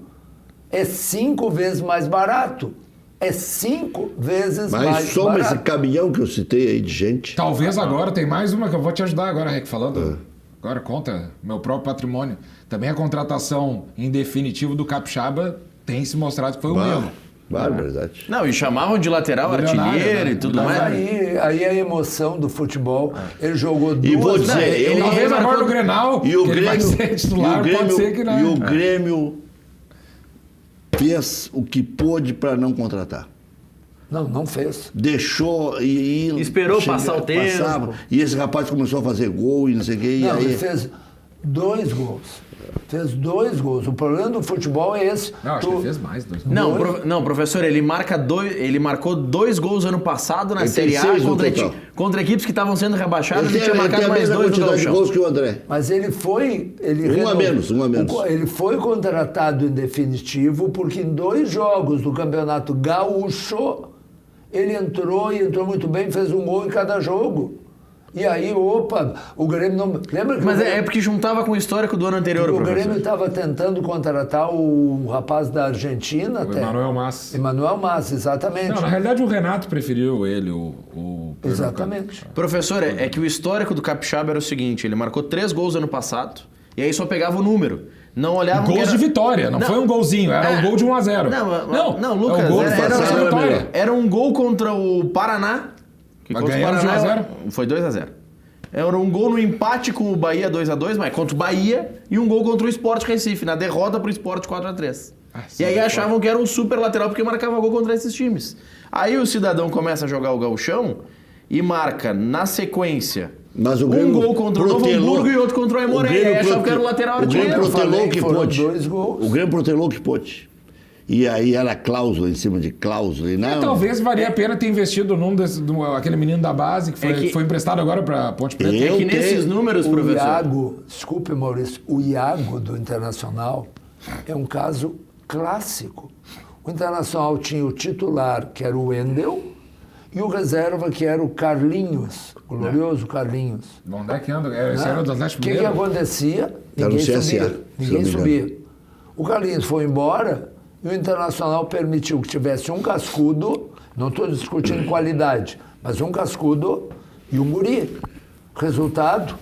é 5 vezes mais barato. É 5 vezes Mas mais soma esse barato. caminhão que eu citei aí de gente. Talvez agora, tem mais uma que eu vou te ajudar agora, Rec, falando. Agora conta meu próprio patrimônio. Também a contratação em definitivo do Capixaba tem se mostrado que foi um erro. Barbaridade. Não, e chamavam de lateral, Milionário, artilheiro né? e tudo Mas mais. aí a emoção do futebol, ele jogou duas... E vou dizer, ele Talvez marcou- agora no Grenal, E o que ele vai Grêmio, ser titular, pode ser que não. E o Grêmio fez o que pôde para não contratar. Não fez. Deixou e Esperou passar o tempo. E esse rapaz começou a fazer gol e não sei o quê. E Não, aí, ele fez... 2 gols. Fez 2 gols. O problema do futebol é esse. Não, acho que ele fez mais 2 gols. Não, professor, ele marcou 2 gols ano passado na Ele Série tem A 6 no total. contra equipes que estavam sendo rebaixadas. Ele tinha tem marcado a mais mesma 2 no quantidade de Gauchão. gols que o André. Mas ele foi... Um a menos. Ele foi contratado em definitivo porque em 2 jogos do Campeonato Gaúcho ele entrou muito bem, fez 1 gol em cada jogo. E aí, o Grêmio não... Lembra que Mas é porque juntava com o histórico do ano anterior, o professor. Grêmio estava tentando contratar o rapaz da Argentina até. Emanuel Massi. Emanuel Massi, exatamente. Não, na realidade o Renato preferiu ele, o Exatamente. Professor, é que o histórico do Capixaba era o seguinte, ele marcou 3 gols ano passado, e aí só pegava o número. Não olhava... Gols de vitória, não foi um golzinho, era um gol de 1-0. Não, Lucas, é o gol de vitória. era um gol contra o Paraná. Que Mas contra o ganhamos de 1-0? Foi 2-0. Era um gol no empate com o Bahia 2-2, mas contra o Bahia, e um gol contra o Sport Recife, na derrota pro Sport 4-3. E aí achavam que era um super lateral porque marcava gol contra esses times. Aí o cidadão começa a jogar o gauchão e marca na sequência Mas o um Grêmio gol contra o Novo protelou- Hamburgo e outro contra o Aimoré. E aí achavam que era o lateral O Grêmio artilheiro. protelou que foram pôde. 2 gols. O Grêmio protelou que pôde. E aí era cláusula em cima de cláusula. E não, Talvez valia a pena ter investido num aquele menino da base que foi emprestado agora para Ponte Preta. Eu É que nesses tenho- números, O professor... Iago, desculpe, Maurício, o Iago do Internacional é um caso clássico. O Internacional tinha o titular, que era o Wendel, e o reserva, que era o Carlinhos, o glorioso Carlinhos. Onde é que anda? Esse era o do Atlético O que Mineiro? acontecia? Tá no Ninguém CSA, subia. se eu Ninguém não me subia. O Carlinhos foi embora e o Internacional permitiu que tivesse um cascudo, não estou discutindo qualidade, mas um cascudo e um guri. Resultado,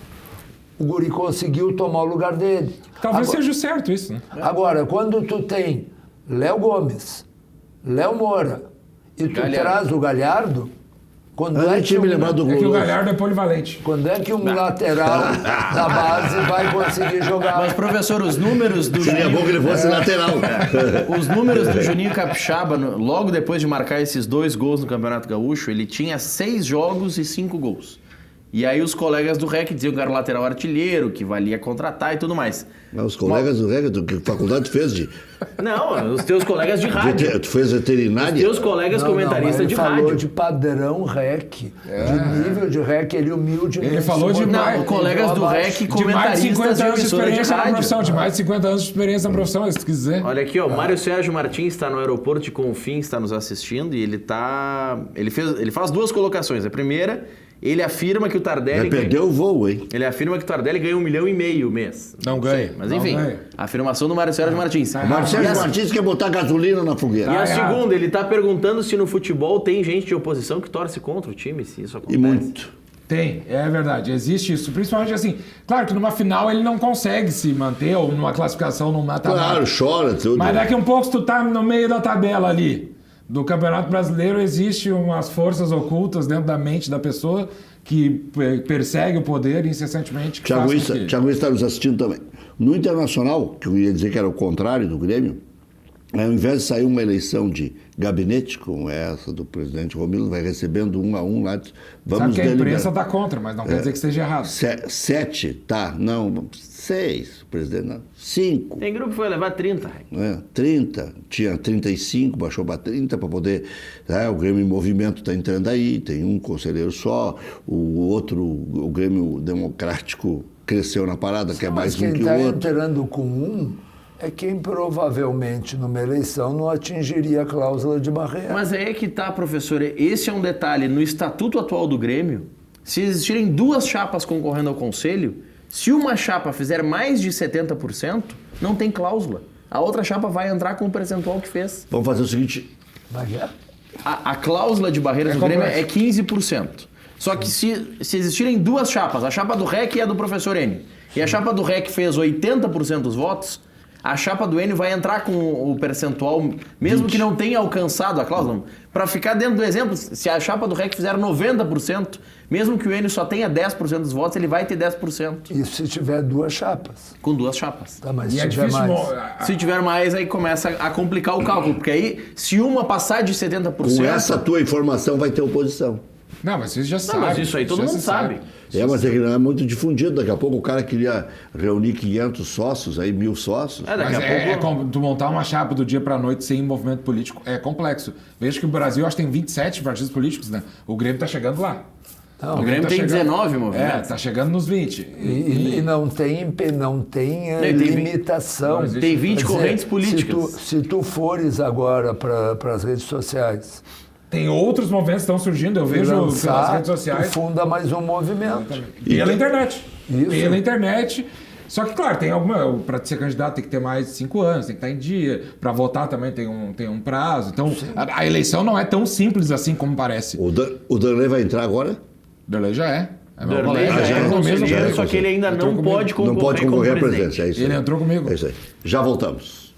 o guri conseguiu tomar o lugar dele. Talvez Agora- seja o certo isso, né? Agora, quando tu tem Léo Gomes, Léo Moura e tu Galhardo. traz o Galhardo, quando Eu é nem que tinha me um- lembrado do É que o Glorioso. Galhardo é polivalente. quando é que um lateral da base vai conseguir jogar? Mas, professor, os números do Seria bom que ele fosse lateral. Os números do Juninho Capixaba, logo depois de marcar esses 2 gols no Campeonato Gaúcho, ele tinha 6 jogos e 5 gols. E aí os colegas do REC diziam que era o lateral artilheiro, que valia contratar e tudo mais. Mas os colegas do REC, que faculdade tu fez de... Não, os teus colegas de rádio. Tu fez Os veterinária? teus colegas Não, mas comentaristas ele de falou rádio. de padrão REC, de nível de REC, ele humildemente... Ele falou de Não, colegas do REC De mais de comentaristas 50 de anos de emissora de experiência na rádio. profissão. De mais de 50 anos de experiência na profissão, se tu quiser. Olha aqui, ó, Mário Sérgio Martins está no aeroporto de Confins, está nos assistindo e ele faz 2 colocações. A primeira, ele afirma que o Tardelli... Vai perder o voo, hein? Ele afirma que o Tardelli ganha 1,5 milhão mês. Não ganha. Mas Não enfim, ganha. afirmação do Mário Sérgio Martins. O Marcelo E a- Martins quer botar gasolina na fogueira. E a errado. segunda, ele está perguntando se no futebol tem gente de oposição que torce contra o time, se isso acontece. E muito. Tem, é verdade, existe isso. Principalmente assim, claro que numa final ele não consegue se manter, ou numa classificação, num mata-mata. Claro, chora tudo. Mas daqui a um pouco, se tu tá no meio da tabela ali do Campeonato Brasileiro, existe umas forças ocultas dentro da mente da pessoa que persegue o poder incessantemente. Que Thiago faz Issa com que... está nos assistindo também. No Internacional, que eu ia dizer que era o contrário do Grêmio, ao invés de sair uma eleição de gabinete, como essa do presidente Romildo, vai recebendo 1 a 1 lá. Vamos Sabe que a deliberar. imprensa tá contra, mas não quer dizer que esteja errado. 7, tá, não, 6, o presidente não, 5. Tem grupo que vai levar 30. 30, tinha 35, baixou para 30 para poder. O Grêmio em Movimento está entrando aí, tem um conselheiro só, o outro, o Grêmio Democrático cresceu na parada, que é mais Mas quem um que está o outro. entrando com é quem provavelmente numa eleição não atingiria a cláusula de barreira. Mas aí é que tá, professor. Esse é um detalhe. No estatuto atual do Grêmio, se existirem 2 chapas concorrendo ao conselho, se uma chapa fizer mais de 70%, não tem cláusula. A outra chapa vai entrar com o percentual que fez. Vamos fazer o seguinte, Mas é. A cláusula de barreiras do Grêmio é 15%. Só que se existirem 2 chapas, a chapa do REC e a do professor N, e a chapa do REC fez 80% dos votos, a chapa do Enio vai entrar com o percentual, mesmo 20. que não tenha alcançado a cláusula. Para ficar dentro do exemplo, se a chapa do REC fizer 90%, mesmo que o Enio só tenha 10% dos votos, ele vai ter 10%. Isso se tiver 2 chapas. Com 2 chapas. Tá, mas E se é tiver difícil. mais. Se tiver mais, aí começa a complicar o cálculo. Porque aí, se uma passar de 70%... com essa tua informação vai ter oposição. Não, mas vocês já Não, sabem. mas isso aí todo já mundo se sabe. Mas é que não é muito difundido. Daqui a pouco o cara queria reunir 500 sócios, aí 1.000 sócios. Daqui Mas a pouco... como tu montar uma chapa do dia pra noite sem movimento político é complexo. Veja que o Brasil, acho que tem 27 partidos políticos, né? O Grêmio tá chegando lá. Não, O Grêmio tá tem chegando- 19 movimentos. tá chegando nos 20. E não tem tem limitação. Não existe. Tem 20 Quer dizer, correntes políticas. Se tu fores agora para as redes sociais Tem outros movimentos que estão surgindo, eu e vejo pelas lançar, redes tu sociais. funda mais um movimento. Pela internet. Isso. Pela internet. Só que, claro, tem alguma. Para ser candidato tem que ter mais de 5 anos, tem que estar em dia. Para votar também tem um prazo. Então, a eleição não é tão simples assim como parece. O Danley vai entrar agora? Derlei já é. É meu Derlei colega, já é entrou no mesmo conselheiro, comigo. só que ele ainda Entrou não comigo. pode concorrer, Não pode concorrer à como presidente. presidência, é isso Ele aí. entrou comigo. É isso aí. Já voltamos.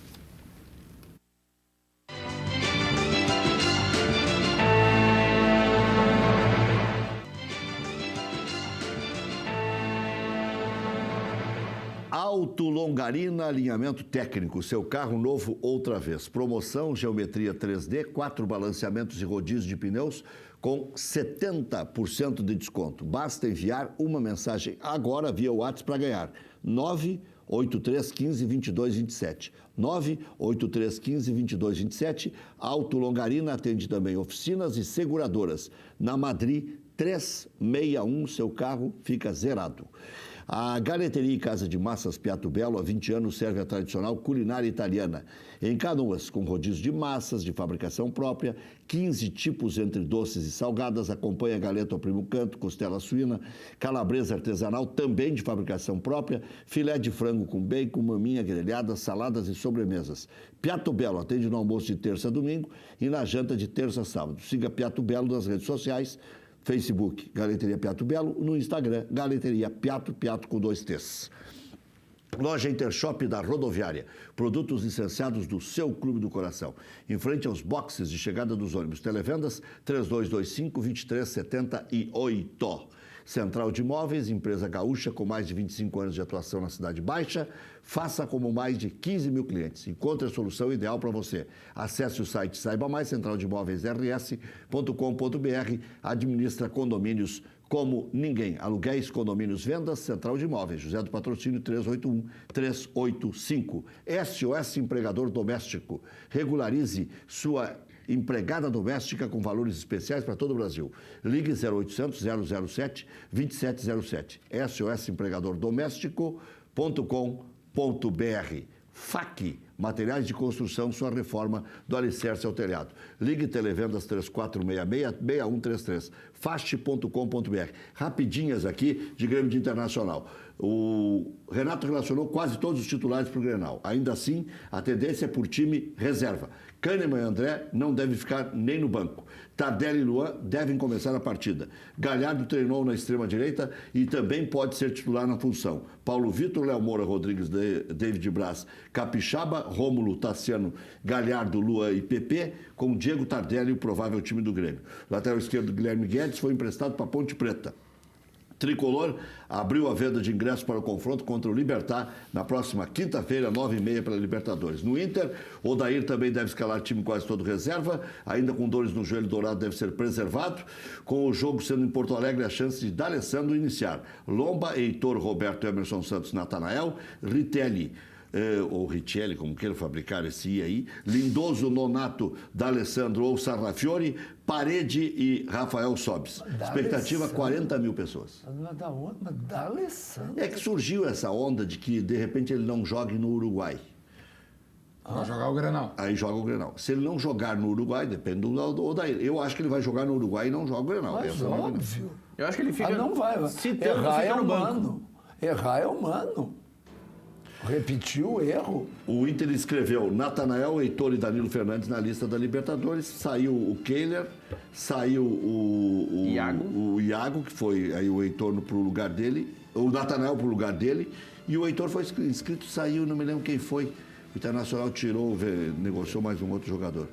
Auto Longarina Alinhamento Técnico, seu carro novo outra vez. Promoção, geometria 3D, 4 balanceamentos e rodízio de pneus com 70% de desconto. Basta enviar uma mensagem agora via WhatsApp para ganhar. 983 15 22 27. 983 15 22 27. Auto Longarina atende também oficinas e seguradoras. Na Madrid 361, seu carro fica zerado. A Galeteria e Casa de Massas Piatto Bello há 20 anos serve a tradicional culinária italiana. Em Canoas, com rodízio de massas de fabricação própria, 15 tipos entre doces e salgadas, acompanha galeta ao primo canto, costela suína, calabresa artesanal também de fabricação própria, filé de frango com bacon, maminha grelhada, saladas e sobremesas. Piatto Bello atende no almoço de terça a domingo e na janta de terça a sábado. Siga Piatto Bello nas redes sociais, Facebook, Galeteria Piatto Bello, no Instagram, Galeteria Piatto, Piatto com 2 T's. Loja Intershop da Rodoviária, produtos licenciados do seu Clube do Coração. Em frente aos boxes de chegada dos ônibus. Televendas 3225-2378. Central de Imóveis, empresa gaúcha com mais de 25 anos de atuação na Cidade Baixa. Faça como mais de 15 mil clientes. Encontre a solução ideal para você. Acesse o site Saiba Mais, centraldeimóveisrs.com.br. Administra condomínios como ninguém. Aluguéis, condomínios, vendas, Central de Imóveis. José do Patrocínio 381-385. SOS Empregador Doméstico. Regularize sua empregada doméstica com valores especiais para todo o Brasil. Ligue 0800 007 2707. SOSempregadordoméstico.com.br. FAC, materiais de construção, sua reforma do alicerce ao telhado. Ligue Televendas 3466-6133. Fast.com.br. Rapidinhas aqui de Grêmio de Internacional. O Renato relacionou quase todos os titulares para o Grenal. Ainda assim, a tendência é por time reserva. Kahneman e André não devem ficar nem no banco. Tardelli e Luan devem começar a partida. Galhardo treinou na extrema-direita e também pode ser titular na função. Paulo Vitor, Léo Moura, Rodrigues, David Braz, Capixaba, Rômulo, Tassiano, Galhardo, Luan e PP, com Diego Tardelli, o provável time do Grêmio. Lateral esquerdo, Guilherme Guedes, foi emprestado para Ponte Preta. Tricolor abriu a venda de ingressos para o confronto contra o Libertad na próxima quinta-feira, 9h30 pela Libertadores. No Inter, Odair também deve escalar time quase todo reserva, ainda com dores no joelho dourado deve ser preservado. Com o jogo sendo em Porto Alegre, a chance de D'Alessandro iniciar. Lomba, Heitor, Roberto, Emerson Santos, Natanael, Ritelli, ou Richelli, como queiram fabricar esse I aí, Lindoso, Nonato, D'Alessandro ou Sarrafiori, Parede e Rafael Sobis. Expectativa 40 mil pessoas. Mas da Alessandro. É que surgiu essa onda de que, de repente, ele não jogue no Uruguai. Vai jogar o Grenal. Aí joga o Grenal. Se ele não jogar no Uruguai, depende do Odair. Eu acho que ele vai jogar no Uruguai e não joga o Grenal. Mas Essa é a minha opinião. óbvio. Eu acho que ele fica... Não vai. Se tanto, Errar fica é no banco. humano. Errar é humano. Repetiu o erro. O Inter escreveu Natanael, Heitor e Danilo Fernandes na lista da Libertadores. Saiu o Kehler, saiu o Iago, que foi aí o Heitor pro lugar dele, o Natanael pro lugar dele, e o Heitor foi inscrito, saiu, não me lembro quem foi. O Internacional tirou, negociou mais um outro jogador.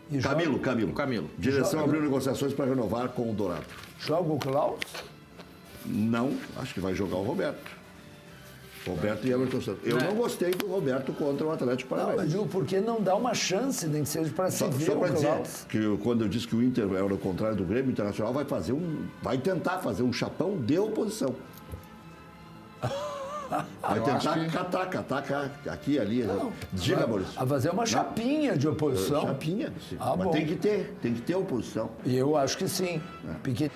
E Camilo. Camilo. Direção abriu negociações para renovar com o Dourado. Joga o Klaus? Não, acho que vai jogar o Roberto. Roberto e Everton Santos. Eu não gostei do Roberto contra o Atlético Não, Paranaense. eu digo, porque não dá uma chance, nem que seja para se ver Só o para dizer Klaus. que quando eu disse que o Inter era o contrário do Grêmio, o Internacional vai tentar fazer um chapão de oposição. Vai tentar catar aqui, ali. Diga, Maurício. A fazer uma chapinha de oposição. Chapinha, sim. Ah, Mas bom. tem que ter oposição. E eu acho que sim. Porque